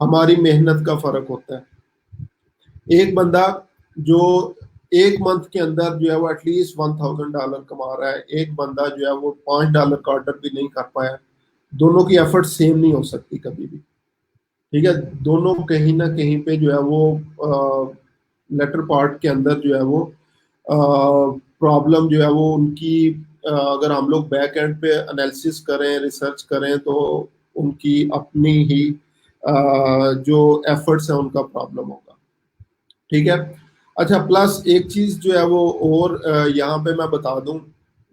Speaker 1: हमारी मेहनत का फर्क होता है। एक बंदा जो एक मंथ के अंदर जो है वो एटलीस्ट $1,000 कमा रहा है, एक बंदा जो है वो $5 का ऑर्डर भी नहीं कर पाया, दोनों की एफर्ट सेम नहीं हो सकती कभी भी। ठीक है, दोनों कहीं ना कहीं पे जो है वो लेटर पार्ट के अंदर जो है वो प्रॉब्लम जो है वो उनकी, अगर हम लोग बैक एंड पे एनालिसिस करें, रिसर्च करें, तो उनकी अपनी ही जो एफर्ट्स है उनका प्रॉब्लम होगा। ठीक है, अच्छा प्लस एक चीज जो है वो और यहाँ पे मैं बता दूं,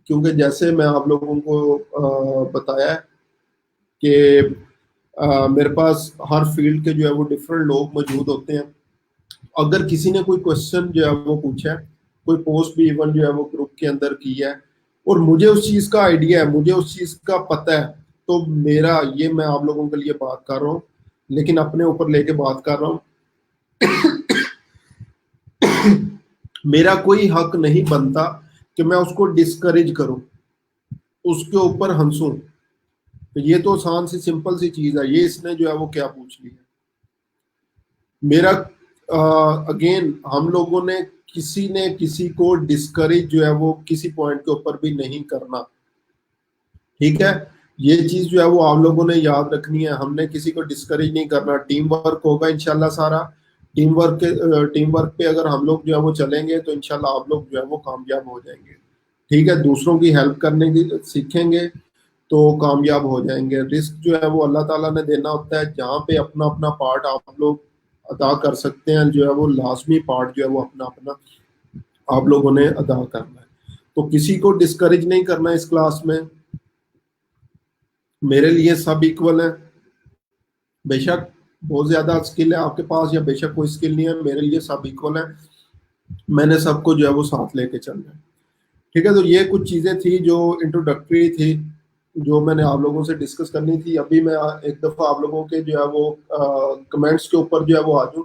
Speaker 1: क्योंकि जैसे मैं आप लोगों को बताया है कि मेरे पास हर फील्ड के जो है वो डिफरेंट लोग मौजूद होते हैं। अगर किसी ने कोई क्वेश्चन जो है वो पूछा है, कोई पोस्ट भी इवन जो है वो ग्रुप के अंदर की है, और मुझे उस चीज का आइडिया है, मुझे उस चीज का पता है, तो मेरा ये, मैं आप लोगों के लिए बात कर रहा हूँ, लेकिन अपने ऊपर लेके बात कर रहा हूँ। मेरा कोई हक नहीं बनता कि मैं उसको डिस्करेज करूं, उसके ऊपर हंसूं। तो ये तो आसान सी सिंपल सी चीज है, ये इसने जो है वो क्या पूछ लिया। मेरा अगेन, हम लोगों ने किसी ने किसी को डिस्करेज जो है वो किसी पॉइंट के ऊपर भी नहीं करना। ठीक है, ये चीज जो है वो आप लोगों ने याद रखनी है, हमने किसी को डिस्करेज नहीं करना। टीम वर्क होगा इंशाल्लाह सारा, टीम वर्क पे अगर हम लोग जो है वो चलेंगे तो इंशाल्लाह आप लोग जो है वो कामयाब हो जाएंगे। ठीक है, दूसरों की हेल्प करने की सीखेंगे तो कामयाब हो जाएंगे। रिस्क जो है वो अल्लाह ताला ने देना होता है, जहाँ पे अपना अपना पार्ट आप लोग अदा कर सकते हैं, जो है वो लाजमी पार्ट जो है वो अपना अपना आप लोगों ने अदा करना है। तो किसी को डिस्करेज नहीं करना इस क्लास में। मेरे लिए सब इक्वल है, बेशक बहुत ज्यादा स्किल है आपके पास या बेशक कोई स्किल नहीं है, मेरे लिए सब इक्वल है। मैंने सबको जो है वो साथ लेके चलना है। ठीक है, तो ये कुछ चीजें थी जो इंट्रोडक्टरी थी, जो मैंने आप लोगों से डिस्कस करनी थी। अभी मैं एक दफा आप लोगों के जो है वो कमेंट्स के ऊपर जो है वो आ जाऊं,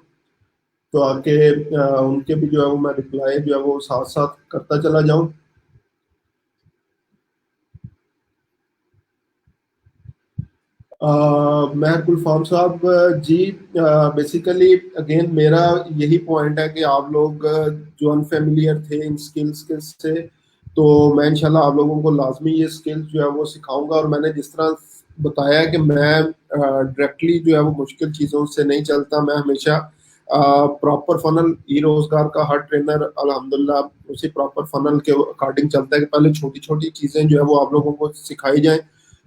Speaker 1: तो आके उनके भी जो है वो मैं रिप्लाई जो है वो साथ साथ करता चला जाऊं। महर गुलफाम साहब जी, बेसिकली अगेन मेरा यही पॉइंट है कि आप लोग जो अनफेमिलियर थे इन स्किल्स के से, तो मैं इंशाल्लाह आप लोगों को लाजमी ये स्किल्स जो है वो सिखाऊंगा। और मैंने जिस तरह बताया कि मैं डायरेक्टली जो है वो मुश्किल चीज़ों से नहीं चलता, मैं हमेशा प्रॉपर फनल, ई रोजगार का हर ट्रेनर अल्हम्दुलिल्लाह उसी प्रॉपर फनल के अकॉर्डिंग चलता है कि पहले छोटी छोटी चीज़ें जो है वो आप लोगों को सिखाई जाएं,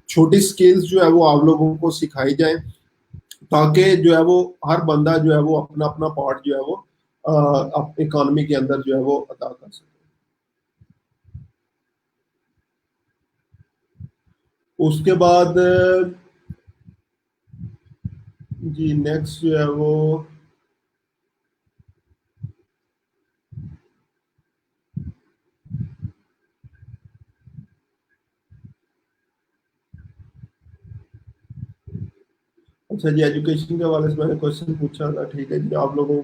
Speaker 1: छोटी स्किल्स जो है वो आप लोगों को सिखाई जाए, ताकि जो है वो हर बंदा जो है वो अपना अपना पार्ट जो है वो इकोनॉमी के अंदर जो है वो अदा कर सके। उसके बाद जी नेक्स्ट जो है वो, अच्छा जी, एजुकेशन के हवाले से मैंने क्वेश्चन पूछा था। ठीक है जी, आप लोगों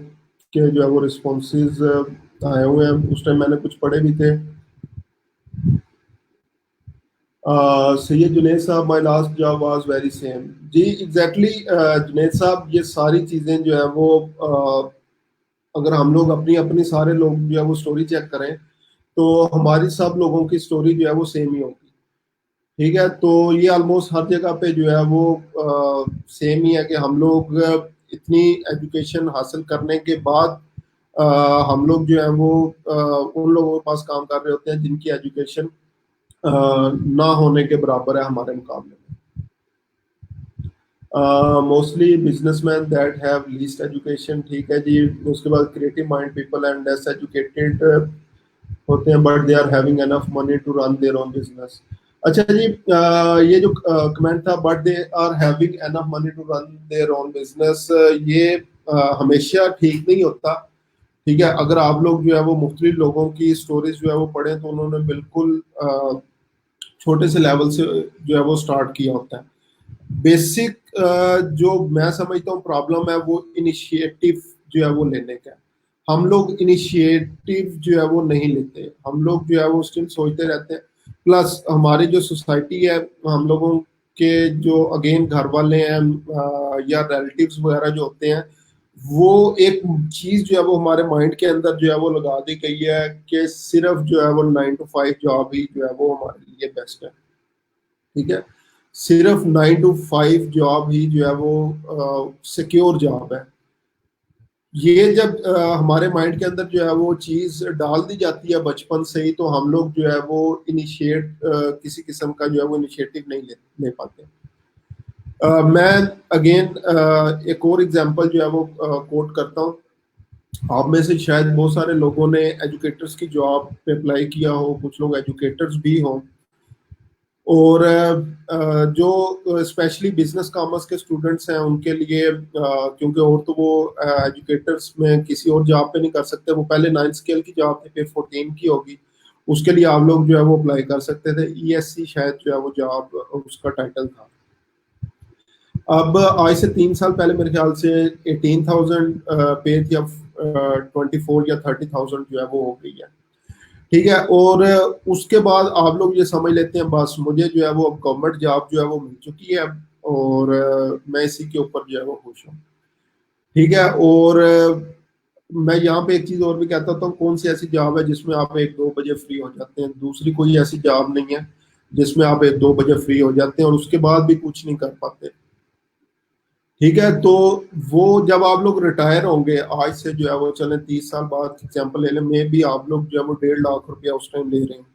Speaker 1: के जो है वो रिस्पॉन्सेज आए हुए हैं, उस टाइम मैंने कुछ पढ़े भी थे। सैयद जुनेद साहब, my last job was very same. जी एग्जैक्टली जुनेद साहब, ये सारी चीज़ें जो है वो अगर हम लोग अपनी अपनी सारे लोग जो है वो स्टोरी चेक करें, तो हमारी सब लोगों की स्टोरी जो है वो सेम ही होगी। ठीक है, तो ये ऑलमोस्ट हर जगह पे जो है वो सेम ही है कि हम लोग इतनी एजुकेशन हासिल करने के बाद हम लोग जो है वो उन लोगों के पास काम कर रहे होते हैं जिनकी एजुकेशन ना होने के बराबर है हमारे मुकाबले में। Mostly businessman that have least education. ठीक है जी, उसके बाद creative mind people and less educated होते हैं but they are having enough money to run their own business. अच्छा जी, ये जो कमेंट था but they are having enough money to run their own business, ये हमेशा ठीक नहीं होता। ठीक है, अगर आप लोग जो है वो मुख्तलिफ लोगों की स्टोरीज जो है वो पढ़ें, तो उन्होंने बिल्कुल छोटे से लेवल से जो है वो स्टार्ट किया होता है। बेसिक जो मैं समझता हूँ प्रॉब्लम है वो इनिशिएटिव जो है वो लेने का है। हम लोग इनिशिएटिव जो है वो नहीं लेते, हम लोग जो है वो स्टिल सोचते रहते हैं। प्लस हमारी जो सोसाइटी है, हम लोगों के जो अगेन घर वाले हैं या रिलेटिव्स वगैरह जो होते हैं, वो एक चीज जो है वो हमारे माइंड के अंदर जो है वो लगा दी गई है कि सिर्फ जो है वो 9 to 5 जॉब ही जो है वो हमारे लिए बेस्ट है। ठीक है, सिर्फ 9 to 5 जॉब ही जो है वो सिक्योर जॉब है। ये जब हमारे माइंड के अंदर जो है वो चीज डाल दी जाती है बचपन से ही, तो हम लोग जो है वो इनिशिएट किसी किस्म का जो है वो इनिशिएटिव नहीं ले पाते। मैं अगेन एक और एग्जांपल जो है वो कोट करता हूँ। आप में से शायद बहुत सारे लोगों ने एजुकेटर्स की जॉब पे अप्लाई किया हो, कुछ लोग एजुकेटर्स भी हों, और जो स्पेशली बिजनेस कॉमर्स के स्टूडेंट्स हैं उनके लिए क्योंकि और तो वो एजुकेटर्स में किसी और जॉब पे नहीं कर सकते, वो पहले 9 स्केल की जॉब थी, फिर 14 की होगी, उसके लिए आप लोग जो है वो अप्लाई कर सकते थे। ईएससी शायद जो है वो जॉब उसका टाइटल था। अब आज से 3 साल पहले मेरे ख्याल से 18,000 पे थी, अब 24 या 30,000 जो है वो हो गई है। ठीक है, और उसके बाद आप लोग ये समझ लेते हैं बस मुझे जो है वो अब गवर्नमेंट जॉब जो है वो मिल चुकी है, और मैं इसी के ऊपर जो है वो खुश हूँ। ठीक है, और मैं यहाँ पे एक चीज और भी कहता हूँ, कौन सी ऐसी जॉब है जिसमें आप 1-2 बजे फ्री हो जाते हैं? दूसरी कोई ऐसी जॉब नहीं है जिसमें आप 1-2 बजे फ्री हो जाते हैं और उसके बाद भी कुछ नहीं कर पाते। ठीक है, तो वो जब आप लोग रिटायर होंगे, आज से जो है वो चले 30 साल बाद एग्जाम्पल ले लें, मे भी आप लोग जो है वो 1.5 लाख रुपया उस टाइम ले रहे हैं।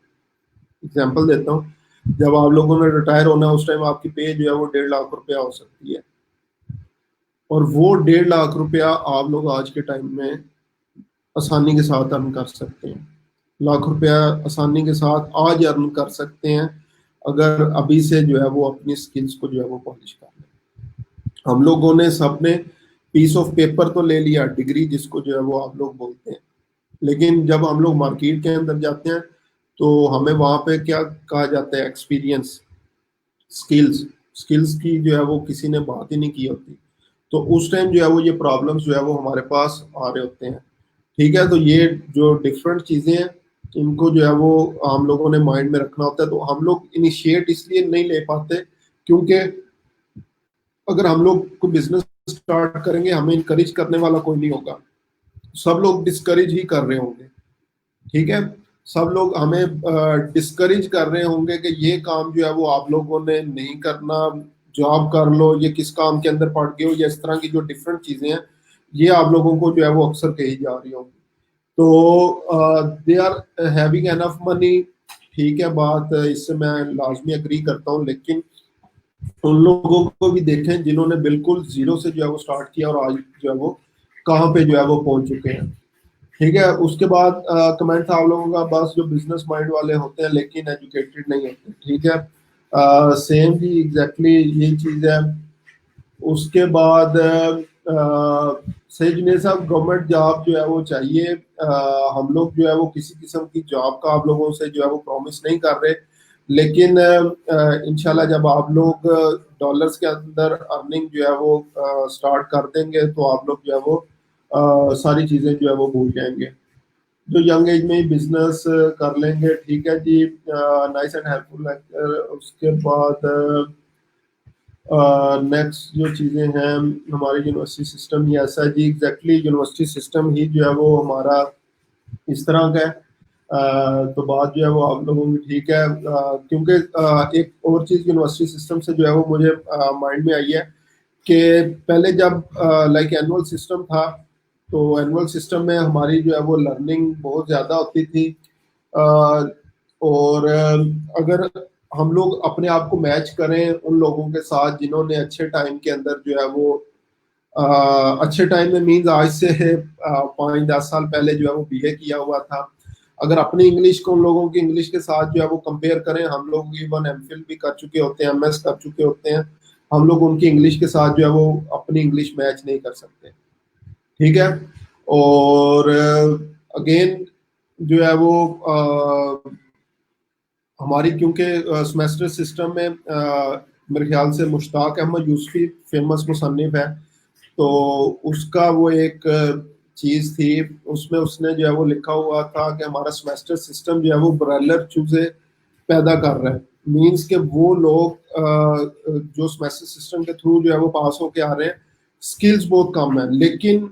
Speaker 1: एग्जाम्पल देता हूँ, जब आप लोगों ने रिटायर होना है उस टाइम आपकी पे जो है वो 1.5 लाख रुपया हो सकती है, और वो 1.5 लाख रुपया आप लोग आज के टाइम में आसानी के साथ अर्न कर सकते हैं। लाख रुपया आसानी के साथ आज अर्न कर सकते हैं, अगर अभी से जो है वो अपनी स्किल्स को जो है वो पॉलिश कर लें। हम लोगों ने सबने पीस ऑफ पेपर तो ले लिया, डिग्री जिसको जो है वो आप लोग बोलते हैं, लेकिन जब हम लोग मार्केट के अंदर जाते हैं तो हमें वहां पे क्या कहा जाता है? Experience, skills. स्किल्स की जो है वो किसी ने बात ही नहीं की होती, तो उस टाइम जो है वो ये प्रॉब्लम्स जो है वो हमारे पास आ रहे होते हैं। ठीक है, तो ये जो डिफरेंट चीजें हैं इनको जो है वो हम लोगों ने माइंड में रखना होता है। तो हम लोग इनिशिएट इसलिए नहीं ले पाते क्योंकि अगर हम लोग कोई बिजनेस स्टार्ट करेंगे, हमें इनकरेज करने वाला कोई नहीं होगा, सब लोग डिस्करेज ही कर रहे होंगे। ठीक है, सब लोग हमें डिस्करेज कर रहे होंगे कि ये काम जो है वो आप लोगों ने नहीं करना, जॉब कर लो, ये किस काम के अंदर पड़ गए हो, या इस तरह की जो डिफरेंट चीजें हैं ये आप लोगों को जो है वो अक्सर कही जा रही होंगी। तो they are having enough money, ठीक है, बात इससे मैं लाजमी अग्री करता हूँ, लेकिन उन लोगों को भी देखें जिन्होंने बिल्कुल जीरो से जो है वो स्टार्ट किया और आज जो है वो कहाँ पे जो है वो पहुंच चुके हैं। ठीक है, उसके बाद कमेंट था आप लोगों का, बस जो बिजनेस माइंड वाले होते हैं लेकिन एजुकेटेड नहीं होते। ठीक है, सेम ही एग्जैक्टली यही चीज है। उसके बाद सही जुनेद साहब, गवर्नमेंट जॉब जो है वो चाहिए। हम लोग जो है वो किसी किस्म की जॉब का आप लोगों से जो है वो प्रॉमिस नहीं कर रहे, लेकिन इंशाल्लाह जब आप लोग डॉलर्स के अंदर अर्निंग जो है वो स्टार्ट कर देंगे तो आप लोग जो है वो सारी चीज़ें जो है वो भूल जाएंगे। जो यंग एज में ही बिजनेस कर लेंगे। ठीक है जी, नाइस एंड हेल्पफुल लेक्चर। उसके बाद नेक्स्ट जो चीज़ें हैं, हमारे यूनिवर्सिटी सिस्टम ही ऐसा है जी, एग्जैक्टली यूनिवर्सिटी सिस्टम ही जो है वो हमारा इस तरह का है। तो बात जो है वो आप लोगों की ठीक है, क्योंकि एक और चीज़ यूनिवर्सिटी सिस्टम से जो है वो मुझे माइंड में आई है कि पहले जब लाइक एनुअल सिस्टम था, तो एनुअल सिस्टम में हमारी जो है वो लर्निंग बहुत ज़्यादा होती थी। अ, और अगर हम लोग अपने आप को मैच करें उन लोगों के साथ जिन्होंने अच्छे टाइम के अंदर जो है वो अच्छे टाइम में मीन्स आज से 5-10 साल पहले जो है वो बीए किया हुआ था, अगर अपनी इंग्लिश को उन लोगों की इंग्लिश के साथ जो है वो कंपेयर करें, हम लोग इवन एमफिल भी कर चुके होते हैं, एमएस कर चुके होते हैं, हम लोग उनकी इंग्लिश के साथ जो है वो अपनी इंग्लिश मैच नहीं कर सकते। ठीक है, और अगेन जो है वो हमारी क्योंकि सेमेस्टर सिस्टम में मेरे ख्याल से मुश्ताक अहमद यूसुफी फेमस मुसन्निफ है, तो उसका वो एक चीज थी, उसमें उसने जो है वो लिखा हुआ था कि हमारा सेमेस्टर सिस्टम जो है वो ब्रॉयलर चूजे पैदा कर रहा है। मींस के वो लोग जो सेमेस्टर सिस्टम के थ्रू जो है वो पास होके आ रहे हैं, स्किल्स बहुत कम है, लेकिन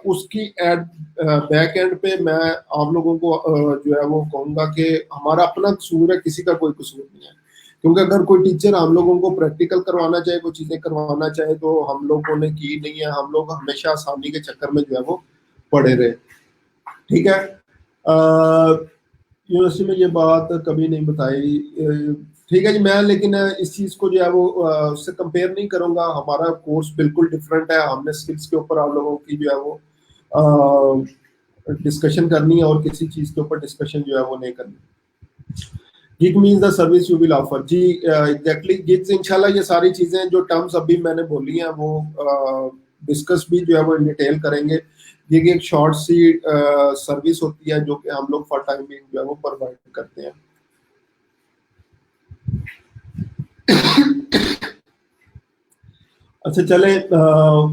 Speaker 1: उसकी एड बैक एंड पे मैं आप लोगों को जो है वो कहूंगा कि हमारा अपना कसूर है, किसी का कोई कसूर नहीं है। क्योंकि अगर कोई टीचर हम लोगों को प्रैक्टिकल करवाना चाहे, वो चीजें करवाना चाहे, तो हम लोगों ने की नहीं है, हम लोग हमेशा आसानी के चक्कर में जो है वो पड़े रहे। ठीक है, यूनिवर्सिटी में ये बात कभी नहीं बताई। ठीक है जी, मैं लेकिन इस चीज को जो है वो उससे कंपेयर नहीं करूंगा, हमारा कोर्स बिल्कुल डिफरेंट है, हमने स्किल्स के ऊपर आप लोगों की जो है वो डिस्कशन करनी है और किसी चीज के ऊपर डिस्कशन जो है वो नहीं करनी। Gig means the service you will offer. जी एग्जैक्टली, गिग्स इंशाल्लाह ये सारी चीजें जो टर्म्स अभी मैंने बोली हैं वो डिस्कस भी जो है वो इन डिटेल करेंगे। गिग एक शॉर्ट सी सर्विस होती है जो कि हम लोग फॉर टाइमिंग जो है वो प्रोवाइड करते हैं। अच्छा चले,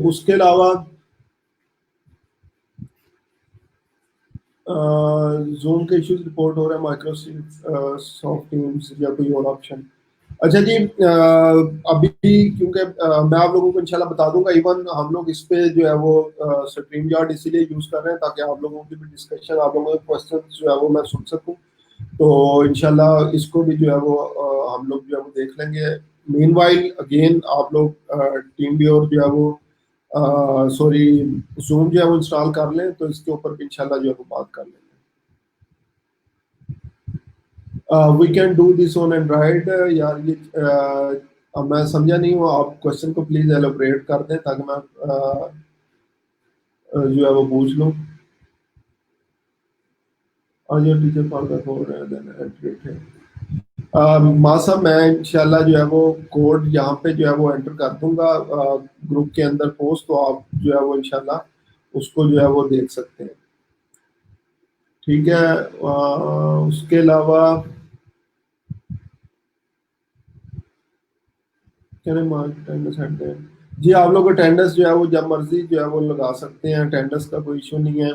Speaker 1: उसके अलावा जूम के इश्यूज रिपोर्ट हो रहे हैं, माइक्रोसॉफ्ट टीम्स या कोई और ऑप्शन। अच्छा जी, अभी क्योंकि मैं आप लोगों को इंशाल्लाह बता दूंगा, इवन हम लोग इस पे जो है वो स्ट्रीम यार्ड इसीलिए यूज कर रहे हैं ताकि आप लोगों की भी डिस्कशन, आप लोगों के क्वेश्चन जो है वो मैं सुन सकूं। तो इंशाल्लाह इसको भी जो है वो हम लोग जो है वो देख लेंगे। मीनवाइल अगेन आप लोग टीम व्यूअर जो है वो सॉरी जूम जो है वो इंस्टॉल कर लें, तो इसके ऊपर भी इंशाल्लाह जो है वो बात कर लेंगे। We can do this on Android. यार ये अब मैं समझा नहीं हूँ, आप क्वेश्चन को प्लीज एलोबरेट कर दें ताकि मैं जो है वो पूछ लूँ। और जो टीचर फॉर द कोड माँ साहब, मैं इंशाल्लाह जो है वो कोड यहाँ पे जो है वो एंटर कर दूंगा ग्रुप के अंदर पोस्ट, तो आप जो है वो इंशाल्लाह उसको जो है वो देख सकते हैं। ठीक है, उसके अलावा जी आप लोग अटेंडेंस जो है वो जब मर्जी जो है वो लगा सकते हैं, अटेंडेंस का कोई इशू नहीं है।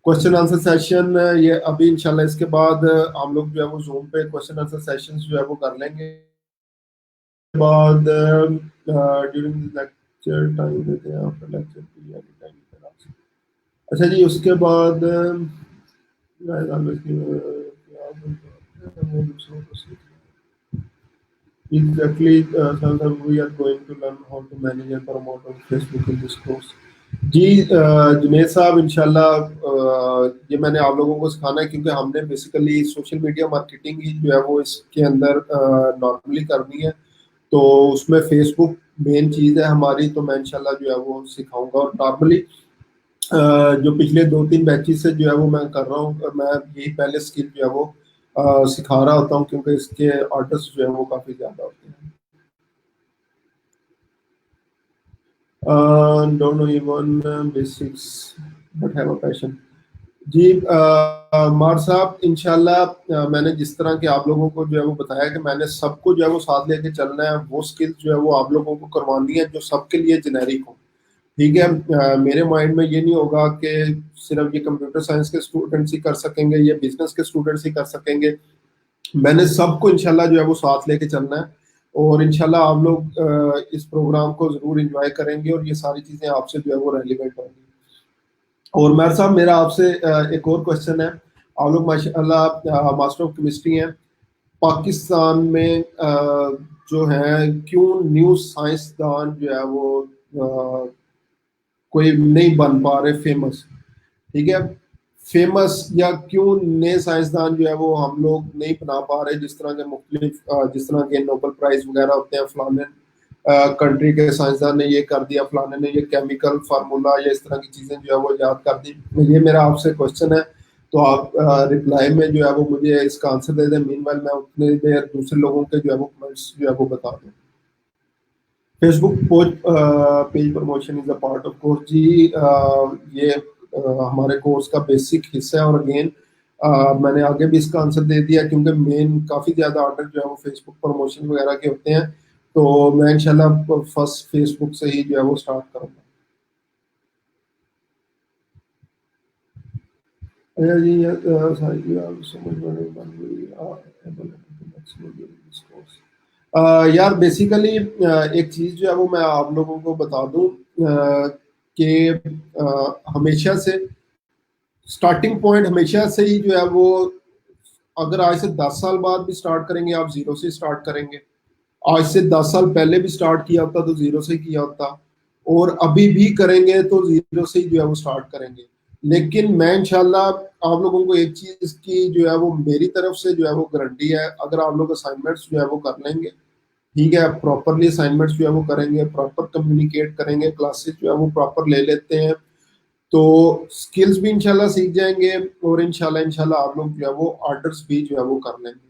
Speaker 1: क्वेश्चन आंसर सेशन ये अभी इंशाल्लाह इसके बाद हम लोग जो है वो जूम पे क्वेश्चन आंसर सेशन जो है वो कर लेंगे। बाद ड्यूरिंग लेक्चर टाइम देते हैं, आफ्टर लेक्चर भी एनी टाइम करा सकते। अच्छा जी, उसके बाद exactly sometimes we are going to learn how to manage and promote on Facebook in this course। जी जुनेद साहब, इंशाल्लाह ये मैंने आप लोगों को सिखाना है, क्योंकि हमने बेसिकली सोशल मीडिया मार्केटिंग ही जो है वो इसके अंदर नॉर्मली करनी है, तो उसमें फेसबुक मेन चीज़ है हमारी, तो मैं इंशाल्लाह जो है वो सिखाऊंगा। और नॉर्मली जो पिछले 2-3 बैचेस से जो है वो मैं कर रहा हूँ, मैं यही पहले स्किल जो है वो सिखा रहा होता हूँ, क्योंकि इसके ऑर्डर्स जो है वो काफ़ी ज़्यादा होते हैं। Don't know even basics but have a passion. जी मार साहब, इंशाल्लाह मैंने जिस तरह के आप लोगों को जो है वो बताया कि मैंने सबको जो है वो साथ लेके चलना है, वो स्किल्स जो है वो आप लोगों को करवानी है जो सबके लिए जेनेरिक हो। ठीक है, मेरे माइंड में ये नहीं होगा कि सिर्फ ये कंप्यूटर साइंस के स्टूडेंट्स ही कर सकेंगे, ये बिजनेस के स्टूडेंट्स ही कर सकेंगे। मैंने सबको इंशाल्लाह जो है वो साथ लेके चलना है, और इंशाल्लाह आप लोग इस प्रोग्राम को जरूर एंजॉय करेंगे और ये सारी चीजें आपसे जो है वो रेलिवेंट होंगी। और मेहर साहब, मेरा आपसे एक और क्वेश्चन है। आप लोग माशाल्लाह मास्टर ऑफ केमिस्ट्री हैं, पाकिस्तान में जो है क्यों न्यू साइंसदान जो है वो कोई नहीं बन पा रहे फेमस? ठीक है, फेमस या क्यों नए साइंसदान जो है वो हम लोग नहीं बना पा रहे, जिस तरह के मुख्तलिफ जिस तरह के नोबेल प्राइज वगैरह होते हैं, फलाने कंट्री के साइंसदान ने ये कर दिया, फलाने ने ये केमिकल फार्मूला या इस तरह की चीजें जो है वो याद कर दी। ये मेरा आपसे क्वेश्चन है, तो आप रिप्लाई में जो है वो मुझे इसका आंसर दे दें। मीनवाइल मैं उतने देर दूसरे लोगों के जो है वो कमेंट्स जो है वो बता दूं। Facebook page promotion is a part of course. जी ये हमारे कोर्स का बेसिक हिस्सा है, और अगेन मैंने आगे भी इसका आंसर दे दिया, क्योंकि मेन काफ़ी ज़्यादा ऑर्डर जो है वो फेसबुक प्रमोशन वगैरह के होते हैं। तो मैं इंशाल्लाह फर्स्ट फेसबुक से ही जो है वो स्टार्ट करूँगा। अच्छा जी, सारी आप समझ में नहीं बन रही, able to maximum during this course। यार बेसिकली एक चीज़ जो है वो मैं आप लोगों को बता दूं कि हमेशा से स्टार्टिंग पॉइंट हमेशा से ही जो है वो, अगर आज से 10 साल बाद भी स्टार्ट करेंगे, आप जीरो से स्टार्ट करेंगे। आज से 10 साल पहले भी स्टार्ट किया होता तो जीरो से किया होता, और अभी भी करेंगे तो जीरो से ही जो है वो स्टार्ट करेंगे। लेकिन मैं इंशाल्लाह आप लोगों को एक चीज की जो है वो मेरी तरफ से जो है वो गारंटी है, अगर आप लोग असाइनमेंट्स जो है वो कर लेंगे, ठीक है, प्रॉपरली असाइनमेंट्स जो है वो करेंगे, प्रॉपर कम्युनिकेट करेंगे, क्लासेस जो है वो प्रॉपर ले लेते हैं, तो स्किल्स भी इंशाल्लाह सीख जाएंगे, और इंशाल्लाह इंशाल्लाह आप लोग जो है वो ऑर्डर्स भी जो है वो कर लेंगे।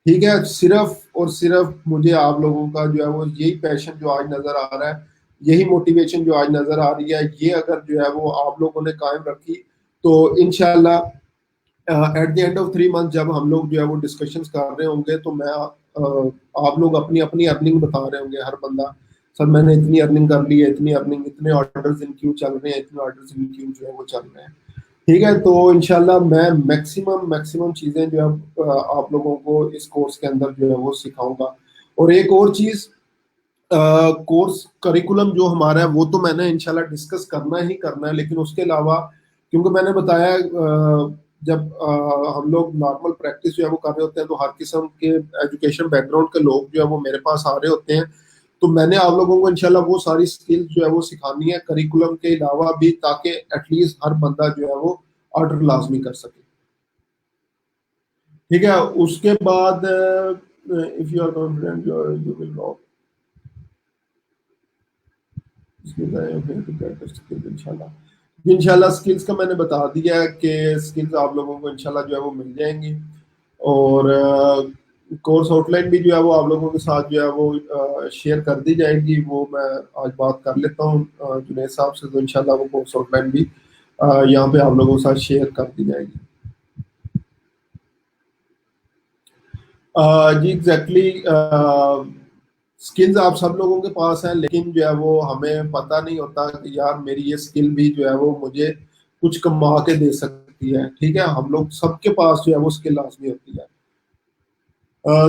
Speaker 1: ठीक है, सिर्फ और सिर्फ मुझे आप लोगों का जो है वो यही पैशन जो आज नजर आ रहा है, यही मोटिवेशन जो आज नजर आ रही है, ये अगर जो है वो आप लोगों ने कायम रखी, तो इंशाल्लाह at the end of 3 month जब हम लोग जो है वो डिस्कशंस कर रहे होंगे, तो मैं आप लोग अपनी अपनी अर्निंग बता रहे होंगे, हर बंदा, सर मैंने इतनी अर्निंग कर ली है, इतनी अर्निंग, इतने ऑर्डर्स इन क्यों चल रहे हैं, इतने ऑर्डर्स इन क्यों जो है वो चल रहे हैं। ठीक है, तो इंशाल्लाह मैं मैक्सिमम मैक्सिमम चीज़ें जो है आप लोगों को इस कोर्स के अंदर जो है वो सिखाऊंगा। और एक और चीज़, कोर्स करिकुलम जो हमारा है वो तो मैंने इंशाल्लाह डिस्कस करना ही करना है, लेकिन उसके अलावा, क्योंकि मैंने बताया जब हम लोग नॉर्मल प्रैक्टिस जो है वो कर रहे होते हैं, तो हर किस्म के एजुकेशन बैकग्राउंड के लोग जो है वो मेरे पास आ रहे होते हैं, तो मैंने आप लोगों को इंशाल्लाह वो सारी स्किल्स जो है वो सिखानी है करिकुलम के अलावा भी, ताकि एटलीस्ट हर बंदा जो है वो ऑर्डर लाजमी कर सके। ठीक है, उसके बाद if you are confident you will know, इंशाल्लाह इंशाल्लाह स्किल्स का मैंने बता दिया है कि स्किल्स आप लोगों को इंशाल्लाह जो है वो मिल जाएंगी। और कोर्स आउटलाइन भी जो है वो आप लोगों के साथ जो है वो शेयर कर दी जाएगी, वो मैं आज बात कर लेता हूँ जुनैद साहब से, तो इंशाल्लाह वो कोर्स आउटलाइन भी यहाँ पे आप लोगों के साथ शेयर कर दी जाएगी। जी एग्जैक्टली, स्किल्स आप सब लोगों के पास है, लेकिन जो है वो हमें पता नहीं होता कि यार मेरी ये स्किल भी जो है वो मुझे कुछ कमा के दे सकती है। ठीक है, हम लोग सबके पास जो है वो स्किल लाजमी होती है।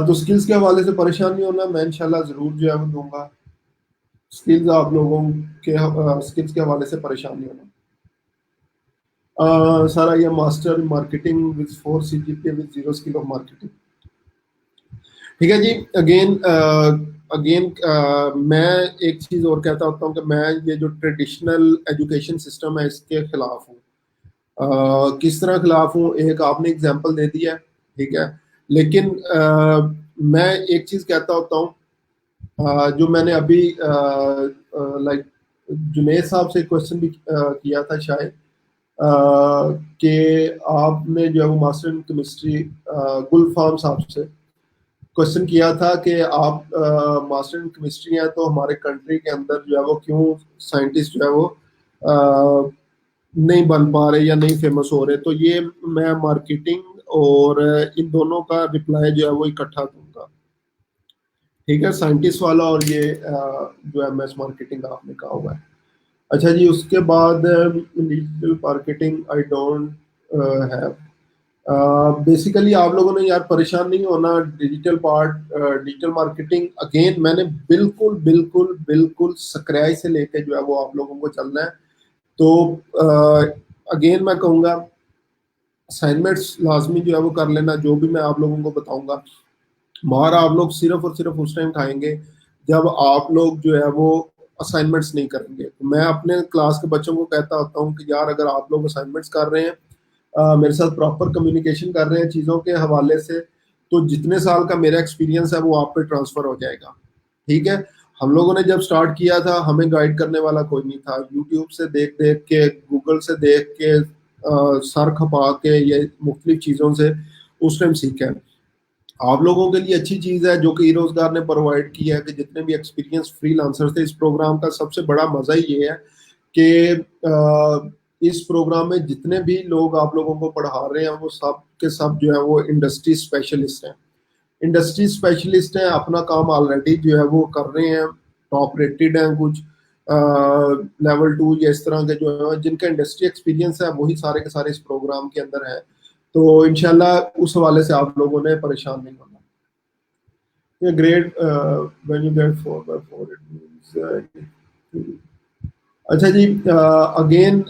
Speaker 1: तो स्किल्स के हवाले से परेशान नहीं होना, मैं इंशाल्लाह जरूर जो है वो दूंगा स्किल्स आप लोगों के, स्किल्स के हवाले से परेशान नहीं होना। सारा ये master marketing with 4 CGPA with 0 skill of marketing. ठीक है जी, अगेन अगेन मैं एक चीज़ और कहता होता हूँ कि मैं ये जो ट्रेडिशनल एजुकेशन सिस्टम है इसके खिलाफ हूँ। किस तरह खिलाफ हूँ, एक आपने एग्जांपल दे दिया है, ठीक है, लेकिन मैं एक चीज़ कहता होता हूँ, जो मैंने अभी लाइक जुनैद साहब से क्वेश्चन भी किया था शायद, कि आपने जो है वो मास्टर इन केमिस्ट्री गुलफाम साहब से क्वेश्चन किया था कि आप मास्टर इन केमिस्ट्री हैं, तो हमारे कंट्री के अंदर जो है वो क्यों साइंटिस्ट जो है वो अ, नहीं बन पा रहे या नहीं फेमस हो रहे। तो ये मैं मार्केटिंग और इन दोनों का रिप्लाई जो है वो इकट्ठा दूंगा। ठीक है, साइंटिस्ट वाला और ये जो है मैस मार्केटिंग आपने कहा हुआ है। अच्छा जी, उसके बाद digital marketing I don't have. Basically आप लोगों ने यार परेशान नहीं होना, digital part, digital marketing again मैंने बिल्कुल बिल्कुल बिल्कुल सकराई से लेके जो है वो आप लोगों को चलना है। तो अगेन मैं कहूँगा असाइनमेंट्स लाजमी जो है वो कर लेना, जो भी मैं आप लोगों को बताऊंगा मार आप लोग सिर्फ और सिर्फ उस टाइम खाएंगे जब आप लोग जो है वो असाइनमेंट्स नहीं करेंगे। तो मैं अपने क्लास के बच्चों को कहता होता हूँ कि यार अगर आप लोग असाइनमेंट्स कर रहे हैं, मेरे साथ प्रॉपर कम्युनिकेशन कर रहे हैं चीज़ों के हवाले से, तो जितने साल का मेरा एक्सपीरियंस है वो आप पे ट्रांसफर हो जाएगा। ठीक है, हम लोगों ने जब स्टार्ट किया था हमें गाइड करने वाला कोई नहीं था, यूट्यूब से देख देख के, गूगल से देख के, सर खपा के, ये मुख्तलिफ चीज़ों से उस टाइम सीखा है। आप लोगों के लिए अच्छी चीज़ है जो कि रोजगार ने प्रोवाइड किया है कि जितने भी एक्सपीरियंस फ्रीलांसर थे, इस प्रोग्राम का सबसे बड़ा मजा ही ये है कि इस प्रोग्राम में जितने भी लोग आप लोगों को पढ़ा रहे हैं वो सब के सब जो है वो इंडस्ट्री स्पेशलिस्ट हैं। इंडस्ट्री स्पेशलिस्ट हैं, अपना काम ऑलरेडी जो है वो कर रहे हैं, टॉप रेटेड हैं कुछ, लेवल 2 या इस तरह के जो है जिनका इंडस्ट्री एक्सपीरियंस है वही सारे के सारे इस प्रोग्राम के अंदर है। तो इंशाल्लाह उस हवाले से आप लोगों ने परेशान नहीं होना। ये grade when you get 4/4 it means. अच्छा जी, अगेन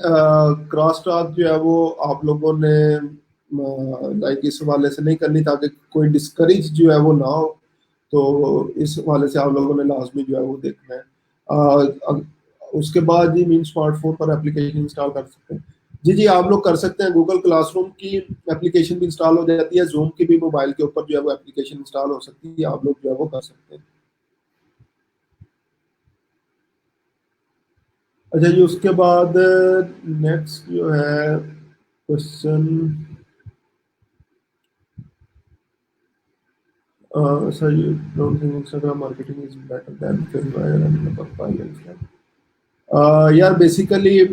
Speaker 1: क्रॉस टॉक जो है वो आप लोगों ने लाइक इस हवाले से नहीं करनी ताकि कोई डिस्करेज जो है वो ना हो। तो इस हवाले से आप लोगों ने लाजमी जो है वो देखना है। उसके बाद जी मीन स्मार्टफोन पर एप्लीकेशन इंस्टॉल कर सकते हैं। जी जी, आप लोग कर सकते हैं। गूगल क्लासरूम की एप्लीकेशन भी इंस्टॉल हो जाती है, जूम की भी मोबाइल के ऊपर जो है वो एप्लीकेशन इंस्टॉल हो सकती है, आप लोग जो है वो कर सकते हैं। अच्छा जी, उसके बाद नेक्स्ट जो है question, sir you don't think Instagram marketing is better than Facebook? यार बेसिकली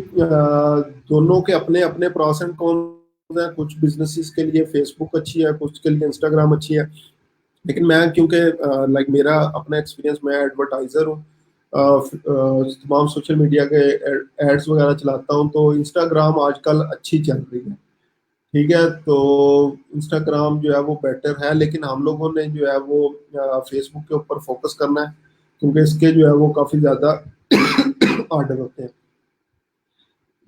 Speaker 1: दोनों के अपने अपने प्रॉस एंड कॉन्स हैं। कुछ बिजनेसेस के लिए फेसबुक अच्छी है, कुछ के लिए इंस्टाग्राम अच्छी है। लेकिन मैं क्योंकि लाइक मेरा अपना एक्सपीरियंस, मैं एडवर्टाइजर हूँ, तमाम सोशल मीडिया के एड्स वगैरह चलाता हूँ, तो इंस्टाग्राम आजकल अच्छी चल रही है। ठीक है, तो इंस्टाग्राम जो है वो बेटर है, लेकिन हम लोगों ने जो है वो फेसबुक के ऊपर फोकस करना है क्योंकि इसके जो है वो काफ़ी ज़्यादा ऑर्डर होते हैं।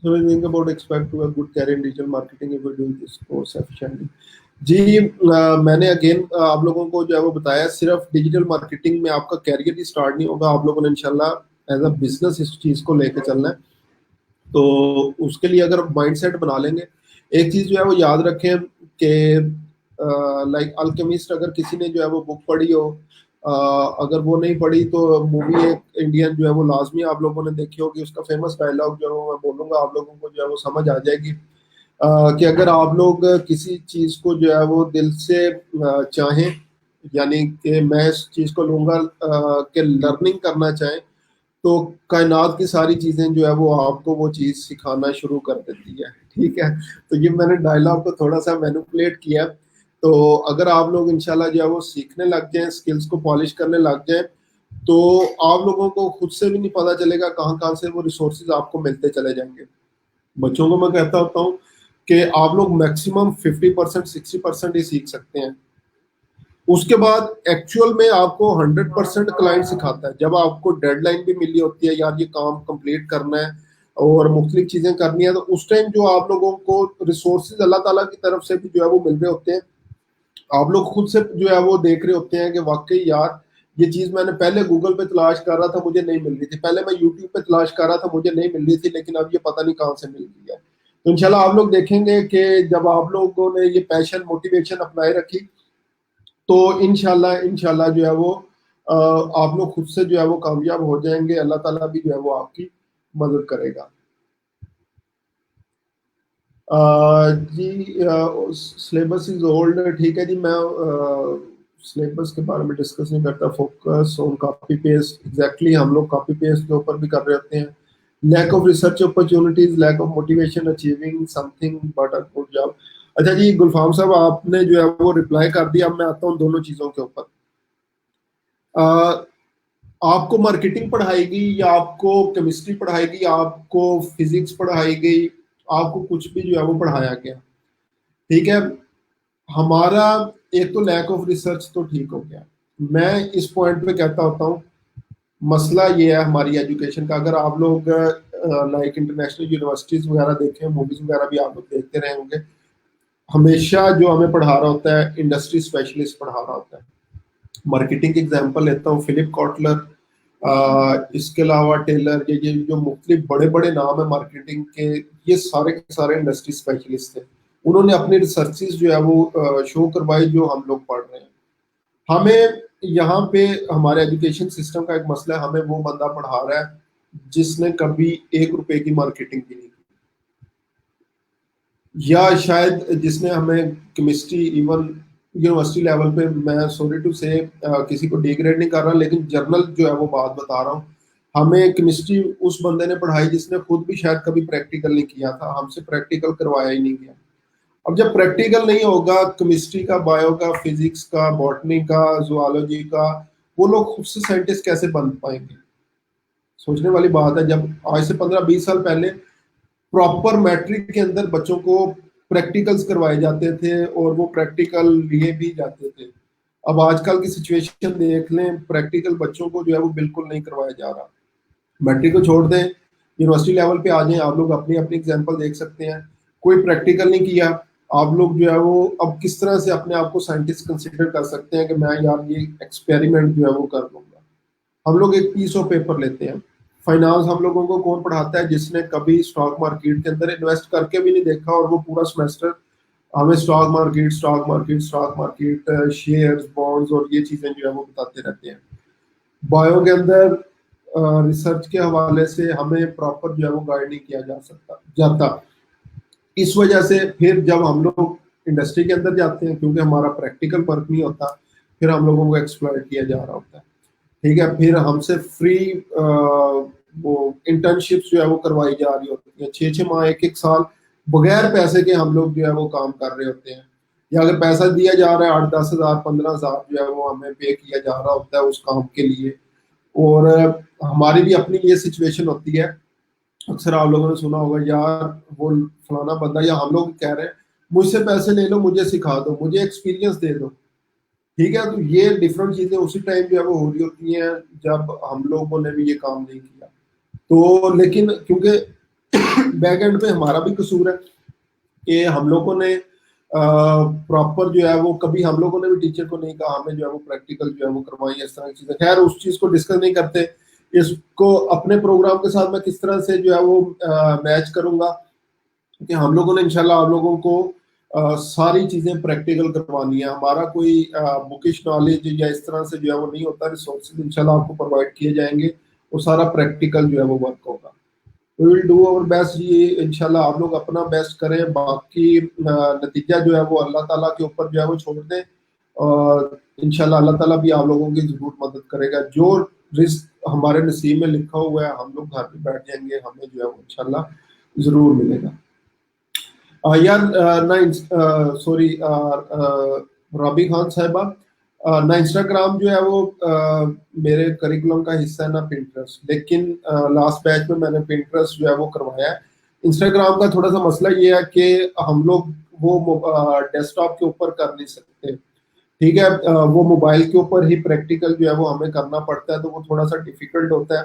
Speaker 1: So we think about expect to a good career in digital marketing if we do this course efficiently. जी, मैंने अगेन आप लोगों को जो है वो बताया, सिर्फ डिजिटल मार्केटिंग में आपका कैरियर ही स्टार्ट नहीं होगा, आप लोगों ने इंशाल्लाह एज अ बिजनेस इस चीज़ को लेके चलना है। तो उसके लिए अगर माइंडसेट बना लेंगे, एक चीज़ जो है वो याद रखें कि लाइक अल्केमिस्ट अगर किसी ने जो है वो बुक पढ़ी हो, अगर वो नहीं पढ़ी तो मूवी एक इंडियन जो है वो लाजमी आप लोगों ने देखी होगी। उसका फेमस डायलॉग जो है मैं बोलूँगा, आप लोगों को जो है वो समझ आ जाएगी कि अगर आप लोग किसी चीज़ को जो है वो दिल से चाहें, यानी कि मैं इस चीज़ को लूँगा कि लर्निंग करना चाहें, तो कायनात की सारी चीज़ें जो है वो आपको वो चीज़ सिखाना शुरू कर देती है। ठीक है, तो ये मैंने डायलॉग को थोड़ा सा मैनिपुलेट किया। तो अगर आप लोग इंशाल्लाह जो है वो सीखने लग जाएं, स्किल्स को पॉलिश करने लग जाएं, तो आप लोगों को खुद से भी नहीं पता चलेगा कहाँ कहाँ से वो रिसोर्सेज आपको मिलते चले जाएंगे। बच्चों को मैं कहता होता हूँ कि आप लोग मैक्सिमम 50% 60% ही सीख सकते हैं। उसके बाद एक्चुअल में आपको 100% क्लाइंट सिखाता है। जब आपको डेडलाइन भी मिली होती है, यार ये काम कंप्लीट करना है और मुख्तलिफ चीज़ें करनी है, तो उस टाइम जो आप लोगों को रिसोर्सेज अल्लाह ताला की तरफ से भी जो है वो मिल रहे होते हैं, आप लोग खुद से जो है वो देख रहे होते हैं कि वाकई यार ये चीज़ मैंने पहले गूगल पे तलाश कर रहा था, मुझे नहीं मिल रही थी, पहले मैं यूट्यूब पे तलाश कर रहा था, मुझे नहीं मिल रही थी, लेकिन अब ये पता नहीं कहाँ से मिल रही है। तो इंशाल्लाह आप लोग देखेंगे कि जब आप लोगों ने ये पैशन मोटिवेशन अपनाए रखी, तो इंशाल्लाह इंशाल्लाह जो है वो आप लोग खुद से जो है वो कामयाब हो जाएंगे। अल्लाह ताला भी जो है वो आपकी मदद करेगा। जी, सिलेबस इज ओल्ड, ठीक है जी, मैं सिलेबस के बारे में डिस्कस नहीं करता। Focus on copy paste, exactly हम लोग कॉपी पेस्ट के ऊपर भी कर रहे होते हैं। Lack of research opportunities, lack of motivation achieving something but a good job. अच्छा जी, गुलफाम साहब आपने जो है वो रिप्लाई कर दिया। अब मैं आता हूँ दोनों चीज़ों के ऊपर। आपको मार्केटिंग पढ़ाएगी या आपको केमिस्ट्री पढ़ाएगी, आपको फिजिक्स पढ़ाई गई, आपको कुछ भी जो है वो पढ़ाया गया, ठीक है, हमारा एक तो लैक ऑफ रिसर्च तो ठीक हो गया। मैं इस पॉइंट पे कहता होता हूँ मसला ये है हमारी एजुकेशन का। अगर आप लोग लाइक इंटरनेशनल यूनिवर्सिटीज वगैरह देखें, मूवीज वगैरह भी आप लोग देखते रहे होंगे, हमेशा जो हमें पढ़ा रहा होता है इंडस्ट्री स्पेशलिस्ट पढ़ा रहा होता है। मार्केटिंग की एग्जांपल लेता हूँ, फिलिप कॉटलर, इसके अलावा टेलर, ये जो मुख्तलिफ बड़े बड़े नाम है मार्केटिंग के, ये सारे के सारे इंडस्ट्री स्पेशलिस्ट थे। उन्होंने अपनी रिसर्चेस जो है वो शो करवाई जो हम लोग पढ़ रहे हैं। हमें यहाँ पे हमारे एजुकेशन सिस्टम का एक मसला है, हमें वो बंदा पढ़ा रहा है जिसने कभी 1 रुपए की मार्केटिंग की नहीं, या शायद जिसने हमें केमिस्ट्री इवन यूनिवर्सिटी लेवल पे, मैं सॉरी टू से किसी को डिग्रेड नहीं कर रहा, लेकिन जर्नल जो है वो बात बता रहा हूँ, हमें केमिस्ट्री उस बंदे ने पढ़ाई जिसने खुद भी शायद कभी प्रैक्टिकल नहीं किया था, हमसे प्रैक्टिकल करवाया ही नहीं गया। अब जब प्रैक्टिकल नहीं होगा केमिस्ट्री का, बायो का, फिजिक्स का, बॉटनी का, जुआलॉजी का, वो लोग खुद से साइंटिस्ट कैसे बन पाएंगे? सोचने वाली बात है। जब आज से 15-20 साल पहले प्रॉपर मैट्रिक के अंदर बच्चों को प्रैक्टिकल्स करवाए जाते थे और वो प्रैक्टिकल लिए भी जाते थे। अब आजकल की सिचुएशन देख लें, प्रैक्टिकल बच्चों को जो है वो बिल्कुल नहीं करवाया जा रहा। मैट्रिक को छोड़ दें, यूनिवर्सिटी लेवल पे आ जाएं, आप लोग अपनी अपनी एग्जांपल देख सकते हैं। कोई प्रैक्टिकल नहीं किया, आप लोग जो है वो अब किस तरह से अपने आप को साइंटिस्ट कंसिडर कर सकते हैं कि मैं यार ये एक्सपेरिमेंट जो है वो कर लूंगा। हम लोग एक पीस ऑफ पेपर लेते हैं। फाइनेंस हम लोगों को कौन पढ़ाता है जिसने कभी स्टॉक मार्केट के अंदर इन्वेस्ट करके भी नहीं देखा, और वो पूरा सेमेस्टर हमें stock market, stock market, stock market, shares, bonds और ये चीजें जो है वो बताते रहते हैं। बायो के अंदर रिसर्च के हवाले से हमें प्रॉपर जो है वो गाइड नहीं किया जा सकता जाता। इस वजह से फिर जब हम लोग इंडस्ट्री के अंदर जाते हैं, क्योंकि हमारा प्रैक्टिकल वर्क नहीं होता, फिर हम लोगों को एक्सप्लॉइट किया जा रहा होता है। ठीक है, फिर हमसे फ्री वो इंटर्नशिप्स जो है वो करवाई जा रही होती है, 6-6 माह, 1-1 साल बगैर पैसे के हम लोग जो है वो काम कर रहे होते हैं। या अगर पैसा दिया जा रहा है 8-10 हज़ार, 15 हज़ार जो है वो हमें पे किया जा रहा होता है उस काम के लिए। और हमारी भी अपनी ये सिचुएशन होती है। अक्सर आप लोगों ने सुना होगा, यार वो फलाना बंदा, या हम लोग कह रहे हैं मुझसे पैसे ले लो, मुझे सिखा दो, मुझे एक्सपीरियंस दे दो। ठीक है, तो ये डिफरेंट चीजें उसी टाइम जो है वो हो रही होती हैं जब हम लोगों ने भी ये काम नहीं किया। तो लेकिन क्योंकि बैक एंड पे हमारा भी कसूर है कि हम लोगों ने प्रॉपर जो है वो, कभी हम लोगों ने भी टीचर को नहीं कहा हमें जो है वो प्रैक्टिकल जो है वो करवाई, इस तरह की चीजें। खैर उस चीज को डिस्कस नहीं करते। इसको अपने प्रोग्राम के साथ मैं किस तरह से जो है वो मैच करूंगा कि हम लोगों ने इंशाल्लाह आप लोगों को सारी चीजें प्रैक्टिकल करवानी है। हमारा कोई बुकिश नॉलेज या इस तरह से जो है वो नहीं होता। रिसोर्सेज इंशाल्लाह आपको प्रोवाइड किए जाएंगे और सारा प्रैक्टिकल जो है वो वर्क होगा। We will do our best. ये इंशाल्लाह आप लोग अपना बेस्ट करें, बाकी नतीजा जो है वो अल्लाह ताला के ऊपर जो है वो छोड़ दें, और इंशाल्लाह अल्लाह ताला भी आप लोगों की जरूर मदद करेगा। जो रिस्क हमारे नसीब में लिखा हुआ है हम लोग घर पे बैठ जाएंगे, हमें जो है वो इंशाल्लाह जरूर मिलेगा। यार ना, सॉरी रबी खान साहिबा, ना इंस्टाग्राम जो है वो मेरे करिकुलम का हिस्सा है, ना पिंटरेस्ट। लेकिन लास्ट बैच में मैंने पिंटरेस्ट जो है वो करवाया है। इंस्टाग्राम का थोड़ा सा मसला ये है कि हम लोग वो डेस्कटॉप के ऊपर कर नहीं सकते। ठीक है, वो मोबाइल के ऊपर ही प्रैक्टिकल जो है वो हमें करना पड़ता है, तो वो थोड़ा सा डिफिकल्ट होता है।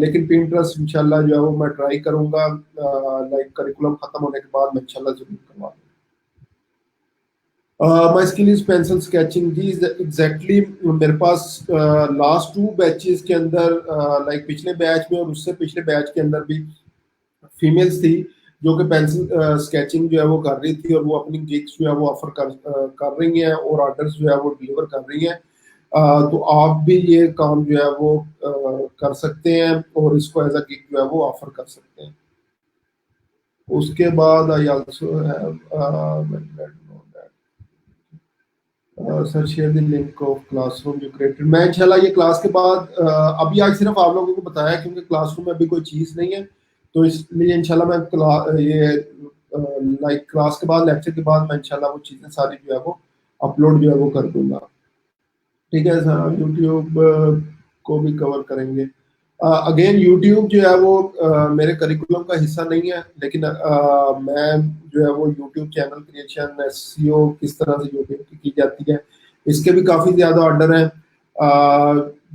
Speaker 1: लेकिन पिंटरेस्ट इंशाल्लाह जो है वो मैं ट्राई करूंगा, लाइक करिकुलम खत्म होने के बाद मैं इंशाल्लाह जरूर करवा दूंगा। My skill is pencil sketching जी, एग्जैक्टली मेरे पास लास्ट 2 बैचेस के अंदर, लाइक पिछले बैच में और उससे पिछले बैच के अंदर भी फीमेल्स थी जो कि पेंसिल स्केचिंग जो है वो कर रही थी, और वो अपनी गिग्स जो है वो ऑफर कर रही हैं और ऑर्डर्स जो है वो डिलीवर कर रही हैं। तो आप भी ये काम जो है वो कर सकते हैं और इसको एज अ गिग जो है वो ऑफर कर सकते हैं। उसके बाद I also have sir share the link of classroom you created. मैं इंशाल्लाह ये क्लास के बाद अभी आज सिर्फ आप लोगों को बताया क्योंकि क्लासरूम में अभी कोई चीज़ नहीं है, तो इसलिए इंशाल्लाह मैं ये लाइक क्लास के बाद, लेक्चर के बाद मैं इंशाल्लाह वो चीज़ें सारी जो है वो अपलोड जो है वो कर दूंगा। ठीक है सर, हम यूट्यूब को भी कवर करेंगे। अगेन यूट्यूब जो है वो मेरे करिकुलम का हिस्सा नहीं है, लेकिन मैं जो है वो यूट्यूब चैनल क्रिएशन, एसईओ किस तरह से यूट्यूब की जाती है, इसके भी काफ़ी ज़्यादा ऑर्डर हैं।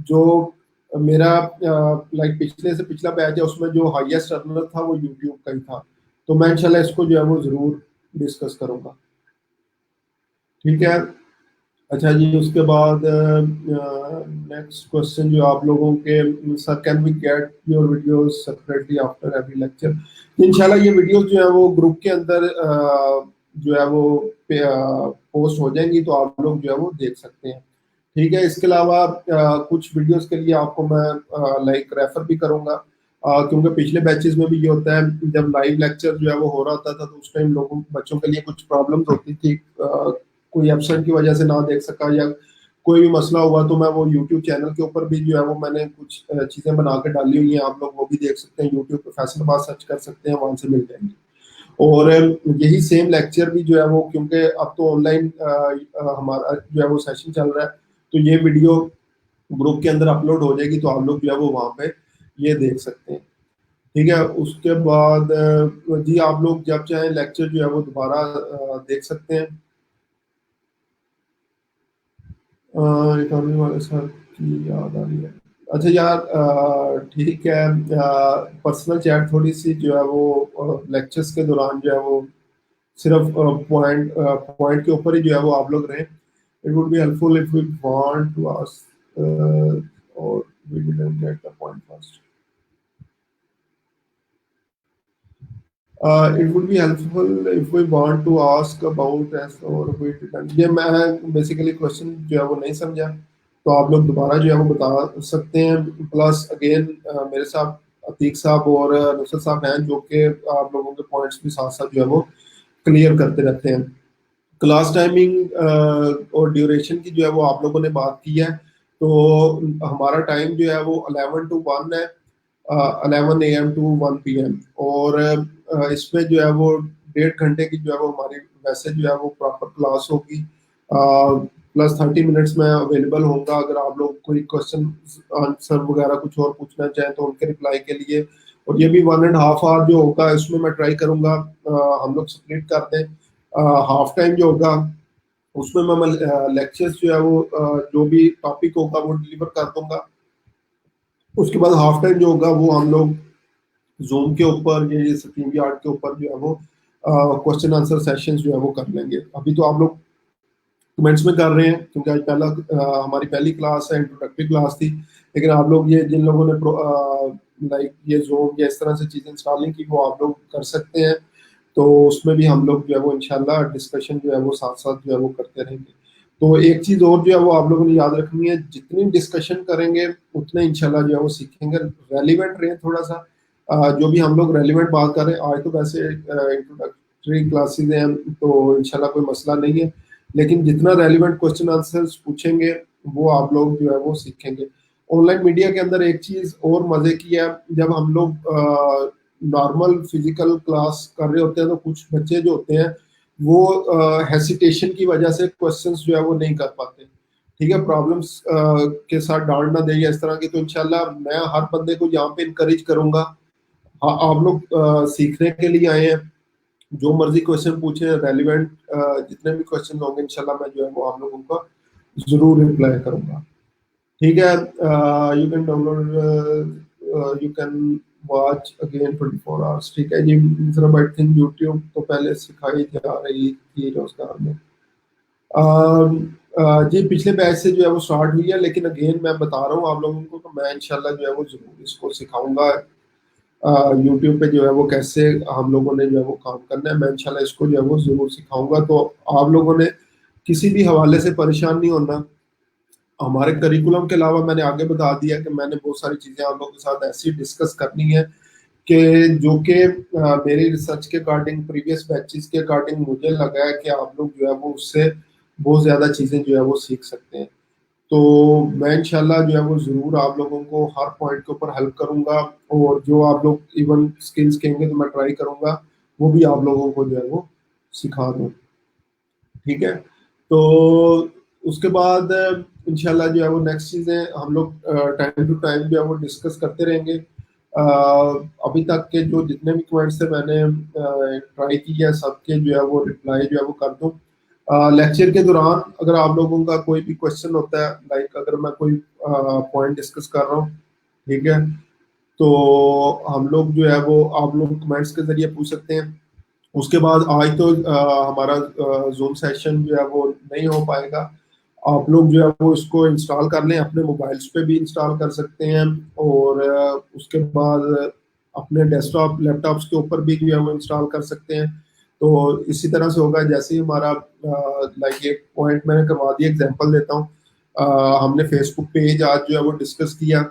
Speaker 1: जो मेरा लाइक पिछले से पिछला बैच है उसमें जो हाईएस्ट अर्नर था वो यूट्यूब का ही था, तो मैं इंशाल्लाह इसको जो है वो ज़रूर डिस्कस करूँगा। ठीक है, अच्छा जी। उसके बाद नेक्स्ट क्वेश्चन जो आप लोगों के, sir can we get your videos separately after every lecture. इंशाल्लाह ये वीडियोस जो है वो ग्रुप के अंदर जो है वो पोस्ट हो जाएंगी, तो आप लोग जो है वो देख सकते हैं। ठीक है, इसके अलावा कुछ वीडियोस के लिए आपको मैं लाइक रेफर भी करूँगा, क्योंकि पिछले बैचेस में भी ये होता है, जब लाइव लेक्चर जो है वो हो रहा था तो उस टाइम लोगों बच्चों के लिए कुछ प्रॉब्लम्स होती थी, कोई एब्सेंट की वजह से ना देख सका, या कोई भी मसला हुआ तो मैं वो यूट्यूब चैनल के ऊपर भी जो है वो मैंने कुछ चीज़ें बना के डाली हुई हैं, आप लोग वो भी देख सकते हैं, यूट्यूब पे फैसलाबाद सर्च कर सकते हैं, वहाँ से मिल जाएंगे। और यही सेम लेक्चर भी जो है वो, क्योंकि अब तो ऑनलाइन हमारा जो है वो सेशन चल रहा है, तो ये वीडियो ग्रुप के अंदर अपलोड हो जाएगी, तो आप लोग जो है वो वहाँ पे ये देख सकते हैं। ठीक है, उसके बाद जी आप लोग जब चाहें लेक्चर जो है वो दोबारा देख सकते हैं। इकोनॉमी वाले सर की याद आ रही है। अच्छा यार, ठीक है, पर्सनल चैट थोड़ी सी जो है वो लेक्चर्स के दौरान जो है वो सिर्फ पॉइंट पॉइंट के ऊपर ही जो है वो आप लोग रहें। It would be helpful if we want to ask और we didn't get the point first. It would be helpful if we want to ask about S और वी डिडंट, ये मैं बेसिकली क्वेश्चन जो है वो नहीं समझा, तो आप लोग दोबारा जो है वो बता सकते हैं। प्लस अगेन मेरे साथ अतीक साहब और नुसरत साहब हैं, जो कि आप लोगों के पॉइंट्स भी साथ साथ जो है वो क्लियर करते रहते हैं। क्लास टाइमिंग और ड्यूरेशन की जो है वो आप लोगों ने बात की है, तो हमारा टाइम जो है वो 11 to 1 है, 11 AM to 1 PM। और इसमें जो है वो 1.5 घंटे की जो है वो हमारी वैसे जो है वो प्रॉपर क्लास होगी। प्लस 30 मिनट्स में अवेलेबल होगा, अगर आप लोग कोई क्वेश्चन आंसर वगैरह कुछ और पूछना चाहें तो उनके रिप्लाई के लिए। और ये भी 1.5 आवर जो होगा, इसमें मैं ट्राई करूंगा हम लोग स्प्लिट कर दें। हाफ टाइम जो होगा उसमें मैं लेक्चर्स जो है वो जो भी टॉपिक होगा वो डिलीवर कर दूंगा। उसके बाद हाफ टाइम जो होगा वो हम लोग जूम के ऊपर ये स्ट्रीम यार्ड के ऊपर जो है वो क्वेश्चन आंसर सेशंस जो है वो कर लेंगे। अभी तो आप लोग कमेंट्स में कर रहे हैं क्योंकि आज पहला हमारी पहली क्लास है, इंट्रोडक्टरी क्लास थी, लेकिन आप लोग ये जिन लोगों ने लाइक ये जूम या इस तरह से चीज़ें इंस्टॉलिंग की वो आप लोग कर सकते हैं। तो उसमें भी हम लोग जो है वो इंशाल्लाह डिस्कशन जो है वो साथ साथ जो है वो करते रहेंगे। तो एक चीज़ और जो है वो आप लोगों ने याद रखनी है, जितनी डिस्कशन करेंगे उतने इंशाल्लाह जो है वो सीखेंगे। रेलिवेंट रहे थोड़ा सा, जो भी हम लोग रेलिवेंट बात कर रहे हैं, आज तो वैसे इंट्रोडक्टरी क्लासेज हैं तो इंशाल्लाह कोई मसला नहीं है, लेकिन जितना रेलिवेंट क्वेश्चन आंसर्स पूछेंगे वो आप लोग जो है वो सीखेंगे। ऑनलाइन मीडिया के अंदर एक चीज़ और मज़े की है, जब हम लोग नॉर्मल फिजिकल क्लास कर रहे होते हैं तो कुछ बच्चे जो होते हैं वो हेसिटेशन की वजह से क्वेश्चंस जो है वो नहीं कर पाते। ठीक है, प्रॉब्लम्स के साथ डांट ना दें या इस तरह की, तो इंशाल्लाह मैं हर बंदे को यहाँ पे इनकरेज करूंगा। आप लोग सीखने के लिए आए हैं, जो मर्जी क्वेश्चन पूछे, रेलिवेंट जितने भी क्वेश्चन होंगे इंशाल्लाह मैं जो है वो आप लोगों का जरूर रिप्लाई करूंगा। ठीक है, you can download, you can watch again 24 hours. ठीक है जी, मतलब आई थिंक यूट्यूब तो पहले सिखाई जा रही थी रोजगार में। जी पिछले बैच से जो है वो स्टार्ट हुई है, लेकिन अगेन मैं बता रहा हूँ आप लोगों को, तो मैं इंशाल्लाह जो है वो जरूर इसको सिखाऊंगा। यूट्यूब पे जो है वो कैसे हम लोगों ने जो है वो काम करना है, मैं इंशाल्लाह इसको जो है वो जरूर सिखाऊंगा। तो आप लोगों ने किसी भी हवाले से परेशान नहीं होना। हमारे करिकुलम के अलावा मैंने आगे बता दिया कि मैंने बहुत सारी चीज़ें आप लोगों के साथ ऐसी डिस्कस करनी है कि जो कि मेरी रिसर्च के अकॉर्डिंग, प्रीवियस बैचेस के अकॉर्डिंग मुझे लगा है कि आप लोग जो है वो उससे बहुत ज़्यादा चीज़ें जो है वो सीख सकते हैं। तो मैं इंशाल्लाह जो है वो ज़रूर आप लोगों को हर पॉइंट के ऊपर हेल्प करूंगा, और जो आप लोग इवन स्किल्स कहेंगे तो मैं ट्राई करूंगा वो भी आप लोगों को जो है वो सिखा दूँ। ठीक है, तो उसके बाद इंशाल्लाह जो है वो नेक्स्ट चीज़ें हम लोग टाइम टू टाइम जो है वो डिस्कस करते रहेंगे। अभी तक के जो जितने भी कमेंट्स थे मैंने ट्राई की है सबके जो है वो रिप्लाई जो है वो कर दूँ। लेक्चर के दौरान अगर आप लोगों का कोई भी क्वेश्चन होता है, लाइक अगर मैं कोई पॉइंट डिस्कस कर रहा हूँ, ठीक है, तो हम लोग जो है वो आप लोग कमेंट्स के जरिए पूछ सकते हैं। उसके बाद आज तो हमारा जूम सेशन जो है वो नहीं हो पाएगा, आप लोग जो है वो इसको इंस्टॉल कर लें, अपने मोबाइल्स पे भी इंस्टॉल कर सकते हैं, और उसके बाद अपने डेस्कटॉप लैपटॉप्स के ऊपर भी जो है वो इंस्टॉल कर सकते हैं। तो इसी तरह से होगा जैसे ही हमारा लाइक एक पॉइंट मैंने करवा दिया, एग्जांपल देता हूँ। हमने फेसबुक पेज आज जो है वो डिस्कस किया,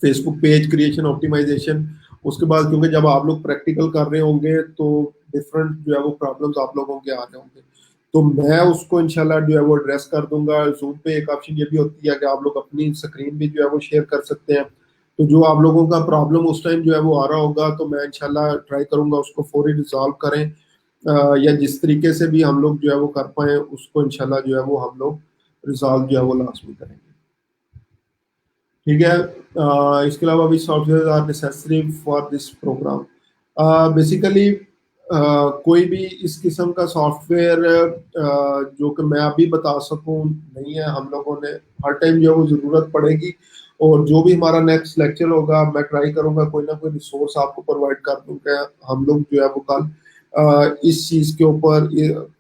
Speaker 1: फेसबुक पेज क्रिएशन ऑप्टिमाइजेशन। उसके बाद क्योंकि जब आप लोग प्रैक्टिकल कर रहे होंगे तो डिफरेंट जो है वो प्रॉब्लम्स आप लोगों के आ रहे होंगे, तो मैं उसको इंशाल्लाह जो है वो एड्रेस कर दूंगा। जूम पे एक ऑप्शन ये भी होती है कि आप लोग अपनी स्क्रीन भी जो है वो शेयर कर सकते हैं। तो जो आप लोगों का प्रॉब्लम उस टाइम जो है वो आ रहा होगा, तो मैं इंशाल्लाह ट्राई करूंगा उसको फौरी रिजॉल्व करें। या जिस तरीके से भी हम लोग जो है वो कर पाए उसको इंशाल्लाह जो है वो हम लोग रिजॉल्व जो है वो लाजमी करेंगे। ठीक है। इसके अलावा भी software are necessary for this program. Basically कोई भी इस किस्म का सॉफ्टवेयर जो कि मैं अभी बता सकूं नहीं है। हम लोगों ने हर टाइम जो है वो ज़रूरत पड़ेगी, और जो भी हमारा नेक्स्ट लेक्चर होगा मैं ट्राई करूंगा कोई ना कोई रिसोर्स आपको प्रोवाइड कर दूंगा। हम लोग जो है वो कल इस चीज़ के ऊपर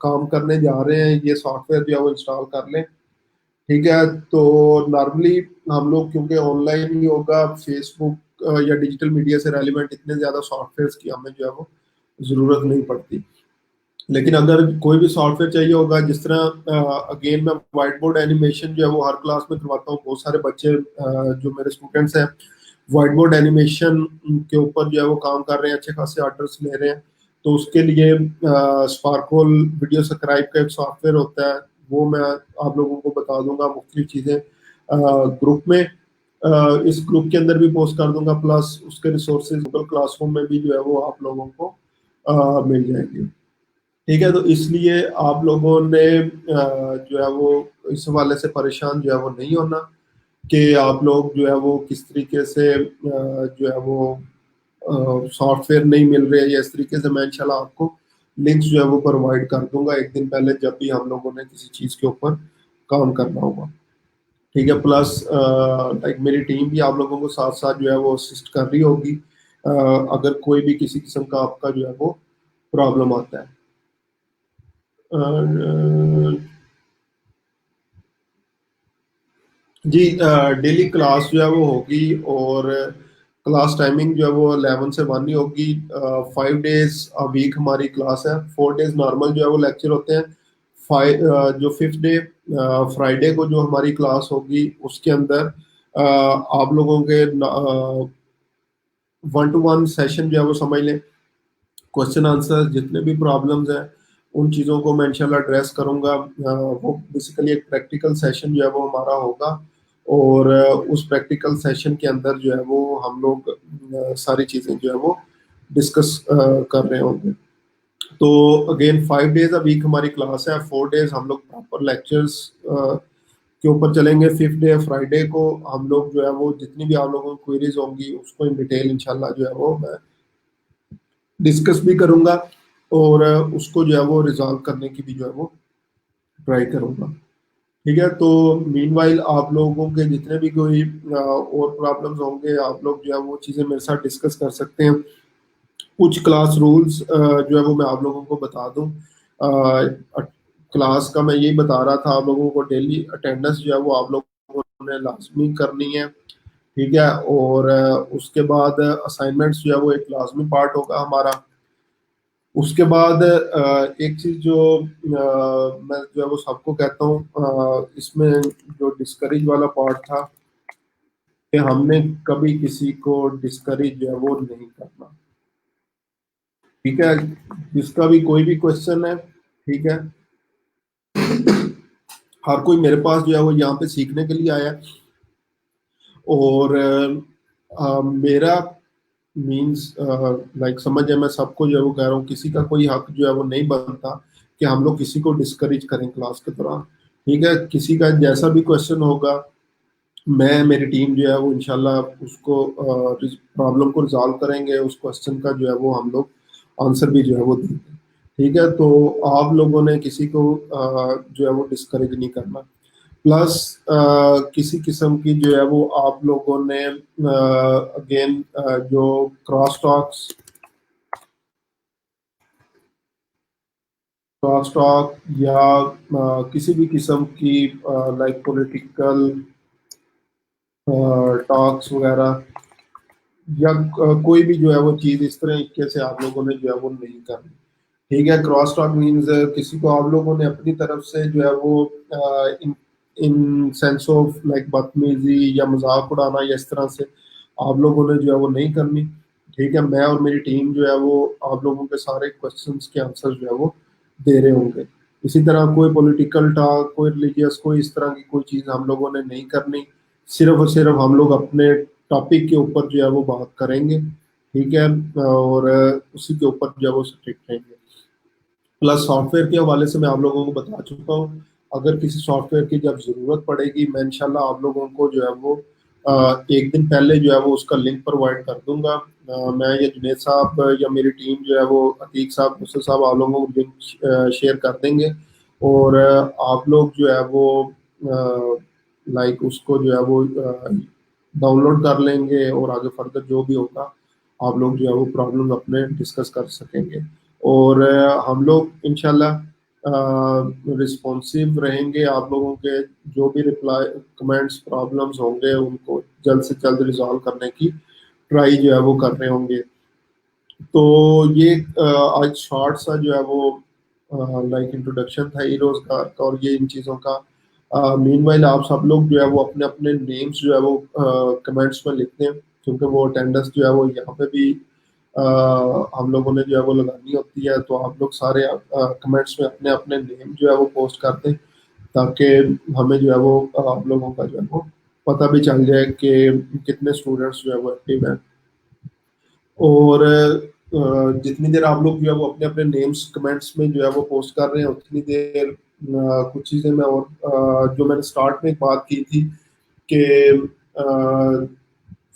Speaker 1: काम करने जा रहे हैं, ये सॉफ्टवेयर जो है वो इंस्टॉल कर लें। ठीक है। तो नॉर्मली हम लोग क्योंकि ऑनलाइन ही होगा, फेसबुक या डिजिटल मीडिया से रेलिवेंट इतने ज़्यादा सॉफ्टवेयर की हमें जो है वो ज़रूरत नहीं पड़ती। लेकिन अगर कोई भी सॉफ्टवेयर चाहिए होगा, जिस तरह अगेन मैं वाइट बोर्ड एनिमेशन जो है वो हर क्लास में करवाता हूँ। बहुत सारे बच्चे जो मेरे स्टूडेंट्स हैं वाइट बोर्ड एनिमेशन के ऊपर जो है वो काम कर रहे हैं, अच्छे खासे ऑर्डर्स ले रहे हैं। तो उसके लिए स्पार्कल वीडियो स्क्राइब का एक सॉफ्टवेयर होता है, वो मैं आप लोगों को बता दूंगा। मुख्तलिफ चीज़ें ग्रुप में इस ग्रुप के अंदर भी पोस्ट कर दूंगा, प्लस उसके रिसोर्सेज गूगल क्लासरूम में भी जो है वो आप लोगों को मिल जाएंगे। ठीक है। तो इसलिए आप लोगों ने जो है वो इस हवाले से परेशान जो है वो नहीं होना कि आप लोग जो है वो किस तरीके से जो है वो सॉफ्टवेयर नहीं मिल रहे, या इस तरीके से मैं इंशाल्लाह आपको लिंक्स जो है वो प्रोवाइड कर दूंगा एक दिन पहले, जब भी हम लोगों ने किसी चीज़ के ऊपर काम करना होगा। ठीक है। प्लस लाइक मेरी टीम भी आप लोगों को साथ साथ जो है वो असिस्ट कर रही होगी अगर कोई भी किसी किस्म का आपका जो है वो प्रॉब्लम आता है। जी, डेली क्लास जो है वो होगी, और क्लास टाइमिंग जो है वो 11 से 1 ही होगी। 5 डेज अ वीक हमारी क्लास है। 4 डेज नॉर्मल जो है वो लेक्चर होते हैं। जो फिफ्थ डे फ्राइडे को जो हमारी क्लास होगी उसके अंदर आप लोगों के 1 to 1 सेशन जो है वो समझ लें। क्वेश्चन आंसर जितने भी प्रॉब्लम्स हैं उन चीज़ों को मैं इंशाल्लाह एड्रेस करूंगा। वो बेसिकली एक प्रैक्टिकल सेशन जो है वो हमारा होगा, और उस प्रैक्टिकल सेशन के अंदर जो है वो हम लोग सारी चीज़ें जो है वो डिस्कस कर रहे होंगे। तो अगेन 5 डेज अ वीक हमारी क्लास है। 4 डेज हम लोग प्रॉपर लेक्चर्स के ऊपर चलेंगे। फिफ्थ डे फ्राइडे को हम लोग जो है वो जितनी भी आप लोगों को क्वेरीज होंगी उसको इन डिटेल इंशाल्लाह जो है वो मैं डिस्कस भी करूंगा, और उसको जो है वो रिजॉल्व करने की भी जो है वो ट्राई करूंगा। ठीक है। तो मीनवाइल आप लोगों के जितने भी कोई और प्रॉब्लम्स होंगे, आप लोग जो है वो चीज़ें मेरे साथ डिस्कस कर सकते हैं। कुछ क्लास रूल्स जो है वो मैं आप लोगों को बता दूं। क्लास का मैं यही बता रहा था, आप लोगों को डेली अटेंडेंस जो है वो आप लोगों ने लाजमी करनी है। ठीक है। और उसके बाद असाइनमेंट्स जो है वो एक लाजमी पार्ट होगा हमारा। उसके बाद एक चीज जो मैं जो है वो सबको कहता हूँ, इसमें जो डिस्करेज वाला पार्ट था कि हमने कभी किसी को डिस्करेज जो है वो नहीं करना। ठीक है। जिसका भी कोई भी क्वेश्चन है, ठीक है, हर कोई मेरे पास जो है वो यहाँ पे सीखने के लिए आया है। और मेरा मीन्स लाइक समझ है, मैं सबको जो है वो कह रहा हूँ, किसी का कोई हक जो है वो नहीं बनता कि हम लोग किसी को डिस्करेज करें क्लास के दौरान। ठीक है। किसी का जैसा भी क्वेश्चन होगा, मैं मेरी टीम जो है वो इंशाल्लाह उसको प्रॉब्लम को रिजॉल्व करेंगे। उस क्वेश्चन का जो है वो हम लोग आंसर भी जो है वो देंगे। ठीक है। तो आप लोगों ने किसी को जो है वो डिस्करेज नहीं करना। प्लस किसी किस्म की जो है वो आप लोगों ने अगेन जो क्रॉस टॉक या किसी भी किस्म की लाइक पॉलिटिकल टॉक्स वगैरह, या कोई भी जो है वो चीज़ इस तरीके से आप लोगों ने जो है वो नहीं करनी। ठीक है। क्रॉस टॉक मीन्स किसी को आप लोगों ने अपनी तरफ से जो है वो इन इन सेंस ऑफ लाइक बदतमीजी या मजाक उड़ाना या इस तरह से आप लोगों ने जो है वो नहीं करनी। ठीक है। मैं और मेरी टीम जो है वो आप लोगों के सारे क्वेश्चंस के आंसर जो है वो दे रहे होंगे। इसी तरह कोई पॉलिटिकल टॉक, कोई रिलीजियस, कोई इस तरह की कोई चीज़ हम लोगों ने नहीं करनी। सिर्फ और सिर्फ हम लोग अपने टॉपिक के ऊपर जो है वो बात करेंगे, ठीक है, और उसी के ऊपर जो है वो स्ट्रिक्ट रहेंगे। प्लस सॉफ्टवेयर के हवाले से मैं आप लोगों को बता चुका हूँ। अगर किसी सॉफ्टवेयर की जब ज़रूरत पड़ेगी, मैं इंशाल्लाह आप लोगों को जो है वो एक दिन पहले जो है वो उसका लिंक प्रोवाइड कर दूंगा। मैं या जुनेद साहब या मेरी टीम जो है वो अतीक साहब, मुस्तर साहब आप लोगों को लिंक शेयर कर देंगे। और आप लोग जो है वो लाइक उसको जो है वो डाउनलोड कर लेंगे, और आगे फर्दर जो भी होगा आप लोग जो है वो प्रॉब्लम अपने डिस्कस कर सकेंगे। और हम लोग इंशाल्लाह रिस्पॉन्सिव रहेंगे। आप लोगों के जो भी रिप्लाई, कमेंट्स, प्रॉब्लम्स होंगे उनको जल्द से जल्द रिजॉल्व करने की ट्राई जो है वो कर रहे होंगे। तो ये आज शॉर्ट सा जो है वो लाइक इंट्रोडक्शन था ई रोजगार का और ये इन चीज़ों का। मीनवाइल आप सब लोग जो है वो अपने अपने नेम्स जो है वो कमेंट्स में लिखते हैं, क्योंकि वो अटेंडेंस जो है वो यहाँ पे भी हम लोगों ने जो है वो लगानी होती है। तो आप लोग सारे कमेंट्स में अपने अपने नेम जो है वो पोस्ट कर दें, ताकि हमें जो है वो आप लोगों का जो है वो पता भी चल जाए कि कितने स्टूडेंट्स जो है वो एक्टिव हैं। और जितनी देर आप लोग जो है वो अपने अपने नेम्स कमेंट्स में जो है वो पोस्ट कर रहे हैं, उतनी देर कुछ चीज़ें मैं और जो मैंने स्टार्ट में एक बात की थी कि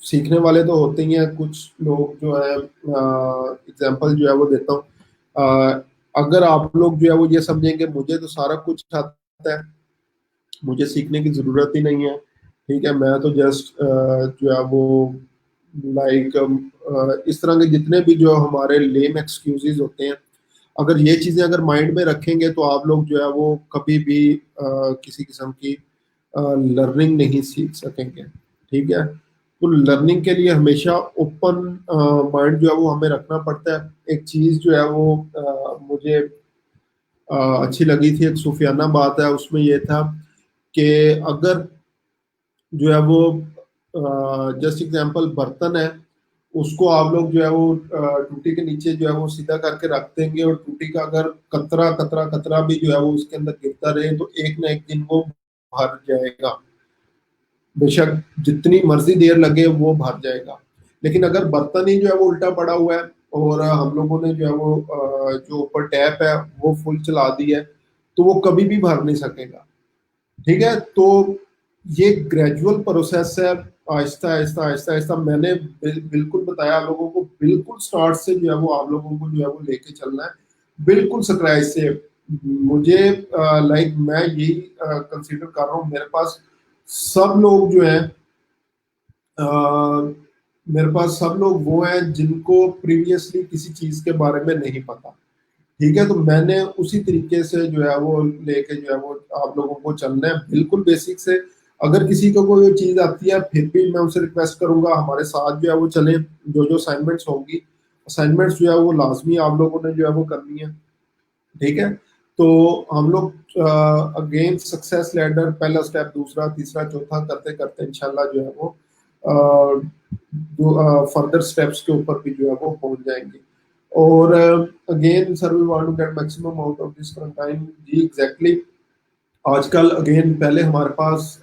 Speaker 1: सीखने वाले तो होते ही हैं, कुछ लोग जो है एग्जांपल जो है वो देता हूँ। अगर आप लोग जो है वो ये समझेंगे मुझे तो सारा कुछ आता है, मुझे सीखने की ज़रूरत ही नहीं है, ठीक है, मैं तो जस्ट जो है वो लाइक इस तरह के जितने भी जो हमारे लेम एक्सक्यूजेज होते हैं, अगर ये चीज़ें अगर माइंड में रखेंगे तो आप लोग जो है वो कभी भी किसी किस्म की लर्निंग नहीं सीख सकेंगे, ठीक है। तो लर्निंग के लिए हमेशा ओपन माइंड जो है वो हमें रखना पड़ता है। एक चीज़ जो है वो मुझे अच्छी लगी थी, एक सूफियाना बात है, उसमें ये था कि अगर जो है वो जस्ट एग्जांपल बर्तन है, उसको आप लोग जो है वो टूटी के नीचे जो है वो सीधा करके रख देंगे, और टूटी का अगर कतरा कतरा कतरा भी जो है वो उसके अंदर गिरता रहे तो एक ना एक दिन वो भर जाएगा। बेशक जितनी मर्जी देर लगे वो भर जाएगा। लेकिन अगर बर्तन ही जो है वो उल्टा पड़ा हुआ है और हम लोगों ने जो है वो जो ऊपर टैप है वो फुल चला दी है, तो वो कभी भी भर नहीं सकेगा, ठीक है। तो ये ग्रेजुअल प्रोसेस है, आहिस्ता आहिस्ता आहिस्ता आहिस्ता। मैंने बिल्कुल बताया आप लोगों को, बिल्कुल स्टार्ट से जो है वो आप लोगों को जो है वो लेके चलना है, बिल्कुल स्क्रैच से। मुझे लाइक मैं यही कंसीडर कर रहा हूँ, मेरे पास सब लोग जो है मेरे पास सब लोग वो हैं जिनको प्रीवियसली किसी चीज के बारे में नहीं पता, ठीक है। तो मैंने उसी तरीके से जो है वो लेके जो है वो आप लोगों को चलना है, बिल्कुल बेसिक से। अगर किसी को कोई चीज आती है फिर भी मैं उनसे रिक्वेस्ट करूंगा हमारे साथ जो है वो चले। जो जो असाइनमेंट्स होंगी, असाइनमेंट्स जो है वो लाजमी आप लोगों ने जो है वो करनी है, ठीक है। तो हम लोग अगेन सक्सेस लैडर, पहला स्टेप, दूसरा, तीसरा, चौथा करते करते इंशाल्लाह जो है वो जो फर्दर स्टेप्स के ऊपर भी जो है वो पहुंच जाएंगे। और again sir, we want to get maximum out of this time. जी एग्जैक्टली। आजकल अगेन पहले हमारे पास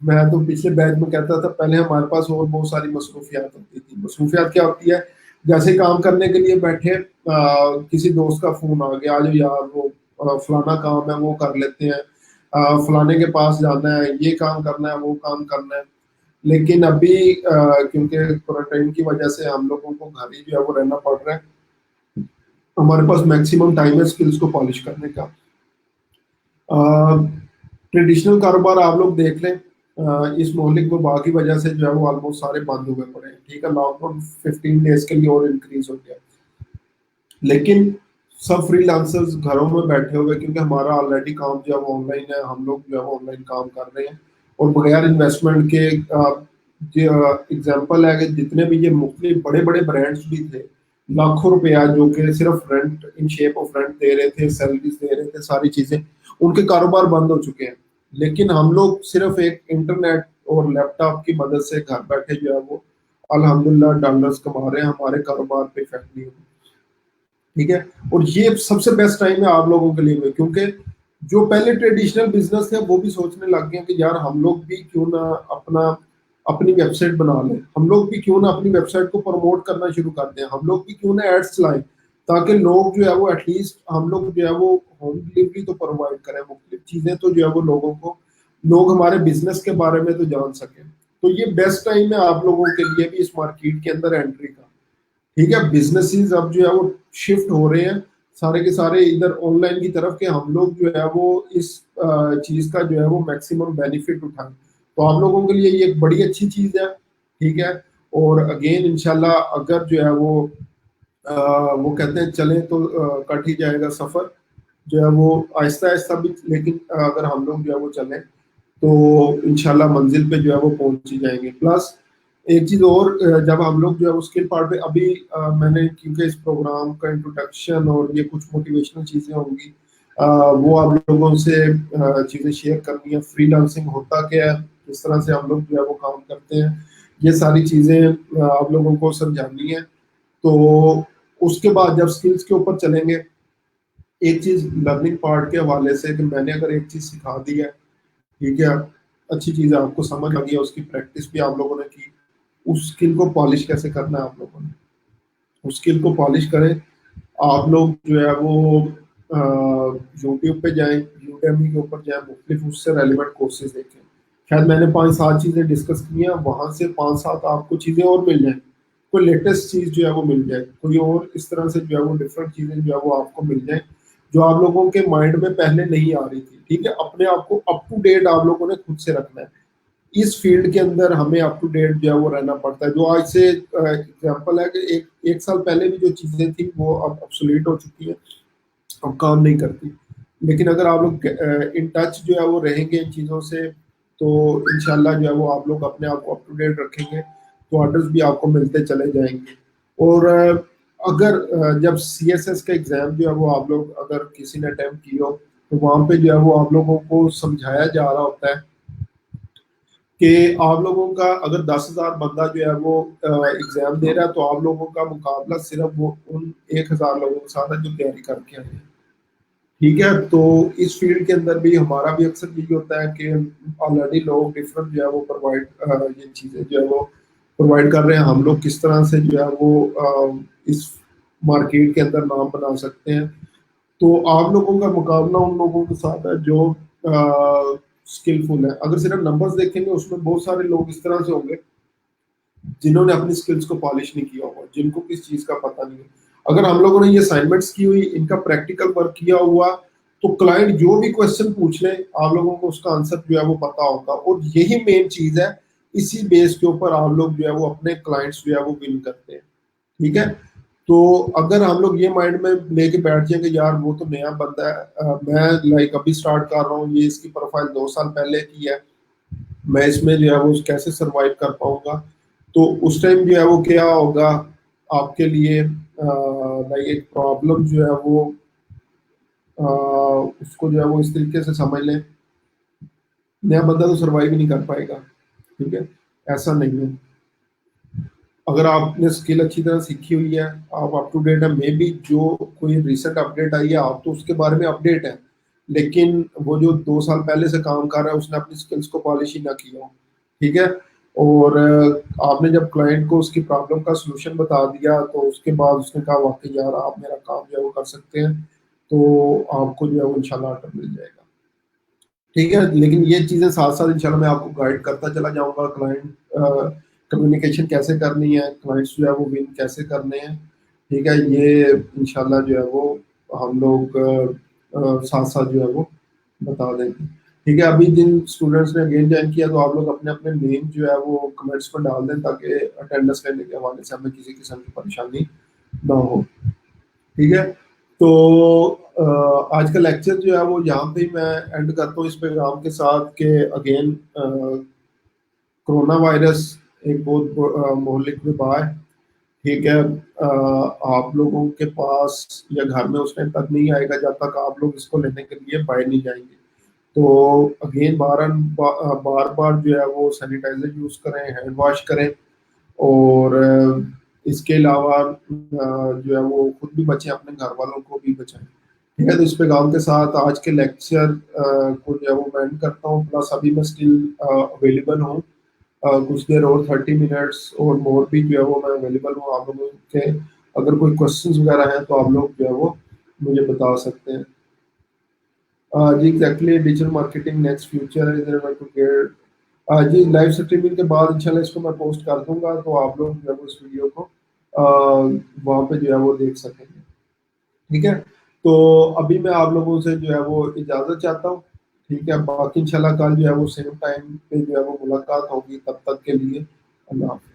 Speaker 1: मैं तो पिछले बैच में कहता था, पहले हमारे पास और बहुत सारी मसरूफियात होती थी। मसरूफियात क्या होती है? जैसे काम करने के लिए बैठे, किसी दोस्त का फोन आ गया, आज यार वो फलाना काम है वो कर लेते हैं, फलाने के पास जाना है, ये काम करना है, वो काम करना है। लेकिन अभी क्योंकि क्वारंटाइन की वजह से हम लोगों को घर ही जो है वो रहना पड़ रहा है, हमारे पास मैक्सिमम टाइम है स्किल्स को पॉलिश करने का। ट्रेडिशनल कारोबार आप लोग देख लें, इस मौलिक वबा की वजह से जो है वो ऑलमोस्ट सारे बंद हुए पड़े हैं, ठीक है। लॉकडाउन 15 डेज के लिए और इंक्रीज हो गया, लेकिन सब फ्रीलांसर्स घरों में बैठे हुए, क्योंकि हमारा ऑलरेडी काम जो है वो ऑनलाइन है, हम लोग जो है वो ऑनलाइन काम कर रहे हैं। और बगैर इन्वेस्टमेंट के एग्जाम्पल है कि जितने भी ये मुख्तलिफ बड़े बड़े ब्रांड्स भी थे, लाखों रुपया जो कि सिर्फ rent, in shape of rent दे रहे थे, सैलरीज दे रहे थे, सारी चीजें, उनके कारोबार बंद हो चुके हैं। लेकिन हम लोग सिर्फ एक इंटरनेट और लैपटॉप की मदद से घर बैठे जो है वो अल्हम्दुलिल्लाह डॉलर्स कमा रहे हैं, हमारे कारोबार पे इफेक्ट नहीं हुआ। ठीक है। और ये सबसे बेस्ट टाइम है आप लोगों के लिए भी, क्योंकि जो पहले ट्रेडिशनल बिजनेस थे वो भी सोचने लग गए कि यार हम लोग भी क्यों ना अपना अपनी वेबसाइट बना लें, हम लोग भी क्यों ना अपनी वेबसाइट को प्रमोट करना शुरू कर दें, हम लोग भी क्यों ना एड्स चलाएं, ताकि लोग जो है वो एटलीस्ट हम लोग जो है वो होम डिलीवरी तो प्रोवाइड करें, मुख्तलिफ चीजें तो जो है वो लोगों को, लोग हमारे बिजनेस के बारे में तो जान सकें। तो ये बेस्ट टाइम है आप लोगों के लिए भी इस मार्केट के अंदर एंट्री का। ठीक है, बिजनेसेस अब जो है वो शिफ्ट हो रहे हैं सारे के सारे इधर ऑनलाइन की तरफ, के हम लोग जो है वो इस चीज का जो है वो मैक्सिमम बेनिफिट उठाएं। तो आप लोगों के लिए ये एक बड़ी अच्छी चीज है। ठीक है। और अगेन इंशाल्लाह अगर जो है वो कहते हैं चले तो कट ही जाएगा सफर, जो है वो आहिस्ता आहिस्ता भी, लेकिन अगर हम लोग जो है वो चलें तो इंशाल्लाह मंजिल पे जो है वो पहुंच ही जाएंगे। प्लस एक चीज और, जब हम लोग जो है वो स्किल पार्ट पे अभी मैंने, क्योंकि इस प्रोग्राम का इंट्रोडक्शन और ये कुछ मोटिवेशनल चीजें होंगी, वो आप लोगों से चीजें शेयर करनी है, फ्रीलांसिंग होता क्या है, किस तरह से हम लोग जो है वो काम करते हैं, ये सारी चीजें आप लोगों को समझानी है। तो उसके बाद जब स्किल्स के ऊपर चलेंगे, एक चीज लर्निंग पार्ट के हवाले से कि मैंने अगर एक चीज सिखा दी है, ठीक है, अच्छी चीज है, आपको समझ आ गई है, उसकी प्रैक्टिस भी आप लोगों ने की, उस स्किल को पॉलिश कैसे करना है आप लोगों ने, उस स्किल को पॉलिश करें। आप लोग जो है वो यूट्यूब पे जाएं, यूडेमी के ऊपर जाएं, मुख्तलिफ उससे रेलिवेंट कोर्सेज देखें। शायद मैंने 5-7 चीजें डिस्कस की हैं, वहां से 5-7 आपको चीजें और मिल जाए, कोई लेटेस्ट चीज जो है वो मिल जाए, कोई और इस तरह से जो है वो डिफरेंट चीजें जो है वो आपको मिल जाए, जो आप लोगों के माइंड में पहले नहीं आ रही थी। ठीक है, अपने आप को अप टू डेट आप लोगों ने खुद से रखना है। इस फील्ड के अंदर हमें अप टू डेट जो है वो रहना पड़ता है। जो आज से एग्जांपल है कि एक साल पहले भी जो चीजें थी वो अब ऑब्सोलीट हो चुकी है, अब काम नहीं करती। लेकिन अगर आप लोग इन टच जो है वो रहेंगे इन चीजों से, तो इंशाल्लाह जो है वो आप लोग अपने आप को अप टू डेट रखेंगे, तो ऑर्डर्स भी आपको मिलते चले जाएंगे। और अगर जब CSS का एग्जाम जो है वो आप लोग अगर किसी ने अटेम्प्ट किया हो, तो वहां पे जो है वो आप लोगों को समझाया जा रहा होता है कि आप लोगों का अगर 10,000 बंदा जो है वो एग्जाम दे रहा है, तो आप लोगों का मुकाबला सिर्फ वो उन 1,000 लोगों के साथ है जो तैयारी करके आए हैं। ठीक है, तो इस फील्ड के अंदर भी हमारा भी अक्सर यही होता है कि ऑलरेडी लोग डिफरेंट जो है वो प्रोवाइड, ये चीजें जो है वो प्रोवाइड कर रहे हैं, हम लोग किस तरह से जो है वो इस मार्केट के अंदर नाम बना सकते हैं। तो आप लोगों का मुकाबला उन लोगों के साथ है जो स्किलफुल है। अगर सिर्फ नंबर्स देखेंगे उसमें बहुत सारे लोग इस तरह से होंगे जिन्होंने अपनी स्किल्स को पॉलिश नहीं किया हुआ, जिनको किस चीज का पता नहीं है। अगर हम लोगों ने ये असाइनमेंट्स की हुई, इनका प्रैक्टिकल वर्क किया हुआ, तो क्लाइंट जो भी क्वेश्चन पूछ ले आप लोगों को उसका आंसर जो है वो पता होगा, और यही मेन चीज है। इसी बेस के ऊपर आप लोग जो है वो अपने क्लाइंट्स जो है वो विन करते हैं। ठीक है। तो अगर हम लोग ये माइंड में लेके बैठ जाए कि यार वो तो नया बंदा है, मैं लाइक अभी स्टार्ट कर रहा हूँ, ये इसकी प्रोफाइल 2 साल पहले की है, मैं इसमें जो है वो कैसे सरवाइव कर पाऊंगा, तो उस टाइम जो है वो क्या होगा आपके लिए, लाइक एक प्रॉब्लम जो है वो उसको जो है वो इस तरीके से समझ लें, नया बंदा तो सरवाइव ही नहीं कर पाएगा। ठीक है, ऐसा नहीं है। अगर आपने स्किल अच्छी तरह सीखी हुई है, आप अप टू डेट है, मे बी जो कोई रिसेंट अपडेट आई है आप तो उसके बारे में अपडेट है, लेकिन वो जो 2 साल पहले से काम कर रहा है उसने अपनी स्किल्स को पॉलिश ही ना किया हो। ठीक है। और आपने जब क्लाइंट को उसकी प्रॉब्लम का सलूशन बता दिया, तो उसके बाद उसने कहा वाकई यार आप मेरा काम जो है वो कर सकते हैं, तो आपको जो है वो इंशाल्लाह ऑर्डर मिल जाएगा। ठीक है, लेकिन ये चीजें साथ साथ इंशाल्लाह मैं आपको गाइड करता चला जाऊंगा, क्लाइंट कम्युनिकेशन कैसे करनी है, क्लाइंट्स जो है वो विन कैसे करने हैं। ठीक है, ये इंशाल्लाह जो है वो हम लोग साथ साथ जो है वो बता देंगे। ठीक है, अभी जिन स्टूडेंट्स ने अगेन ज्वाइन किया, तो आप लोग अपने अपने नेम जो है वो कमेंट्स में डाल दें, ताकि अटेंडेंस लेने के हवाले से हमें किसी किस्म की परेशानी ना हो। ठीक है। तो आज का लेक्चर जो है वो यहाँ पे ही मैं एंड करता हूँ इस प्रोग्राम के साथ, कि अगेन कोरोना वायरस एक बहुत मोहलिक वबा है। ठीक है, आप लोगों के पास या घर में उस टाइम तक नहीं आएगा जब तक आप लोग इसको लेने के लिए बाहर नहीं जाएंगे। तो अगेन बार बार जो है वो सैनिटाइजर यूज करें, हैंड वॉश करें, और इसके अलावा जो है वो खुद भी बचें, अपने घर वालों को भी बचाएं। ठीक है, तो इस पैगाम के साथ आज के लेक्चर को जो है वो मैं एंड करता हूँ। प्लस अभी मैं स्टिल अवेलेबल हूँ, कुछ देर और 30 मिनट्स और मोर भी जो है वो मैं अवेलेबल हूँ आप लोगों के। अगर कोई क्वेश्चंस वगैरह हैं तो आप लोग जो है वो मुझे बता सकते हैं। जी exactly, digital marketing next future है। जी लाइव स्ट्रीमिंग के बाद इंशाल्लाह इसको मैं पोस्ट कर दूंगा, तो आप लोग जो है वो इस वीडियो को वहाँ पे जो है वो देख सकेंगे। ठीक है, तो अभी मैं आप लोगों से जो है वो इजाज़त चाहता हूँ। ठीक है, बाकी इंशाल्लाह कल जो है वो सेम टाइम पे जो है वो मुलाकात होगी, तब तक के लिए अल्लाह हाफ़िज़।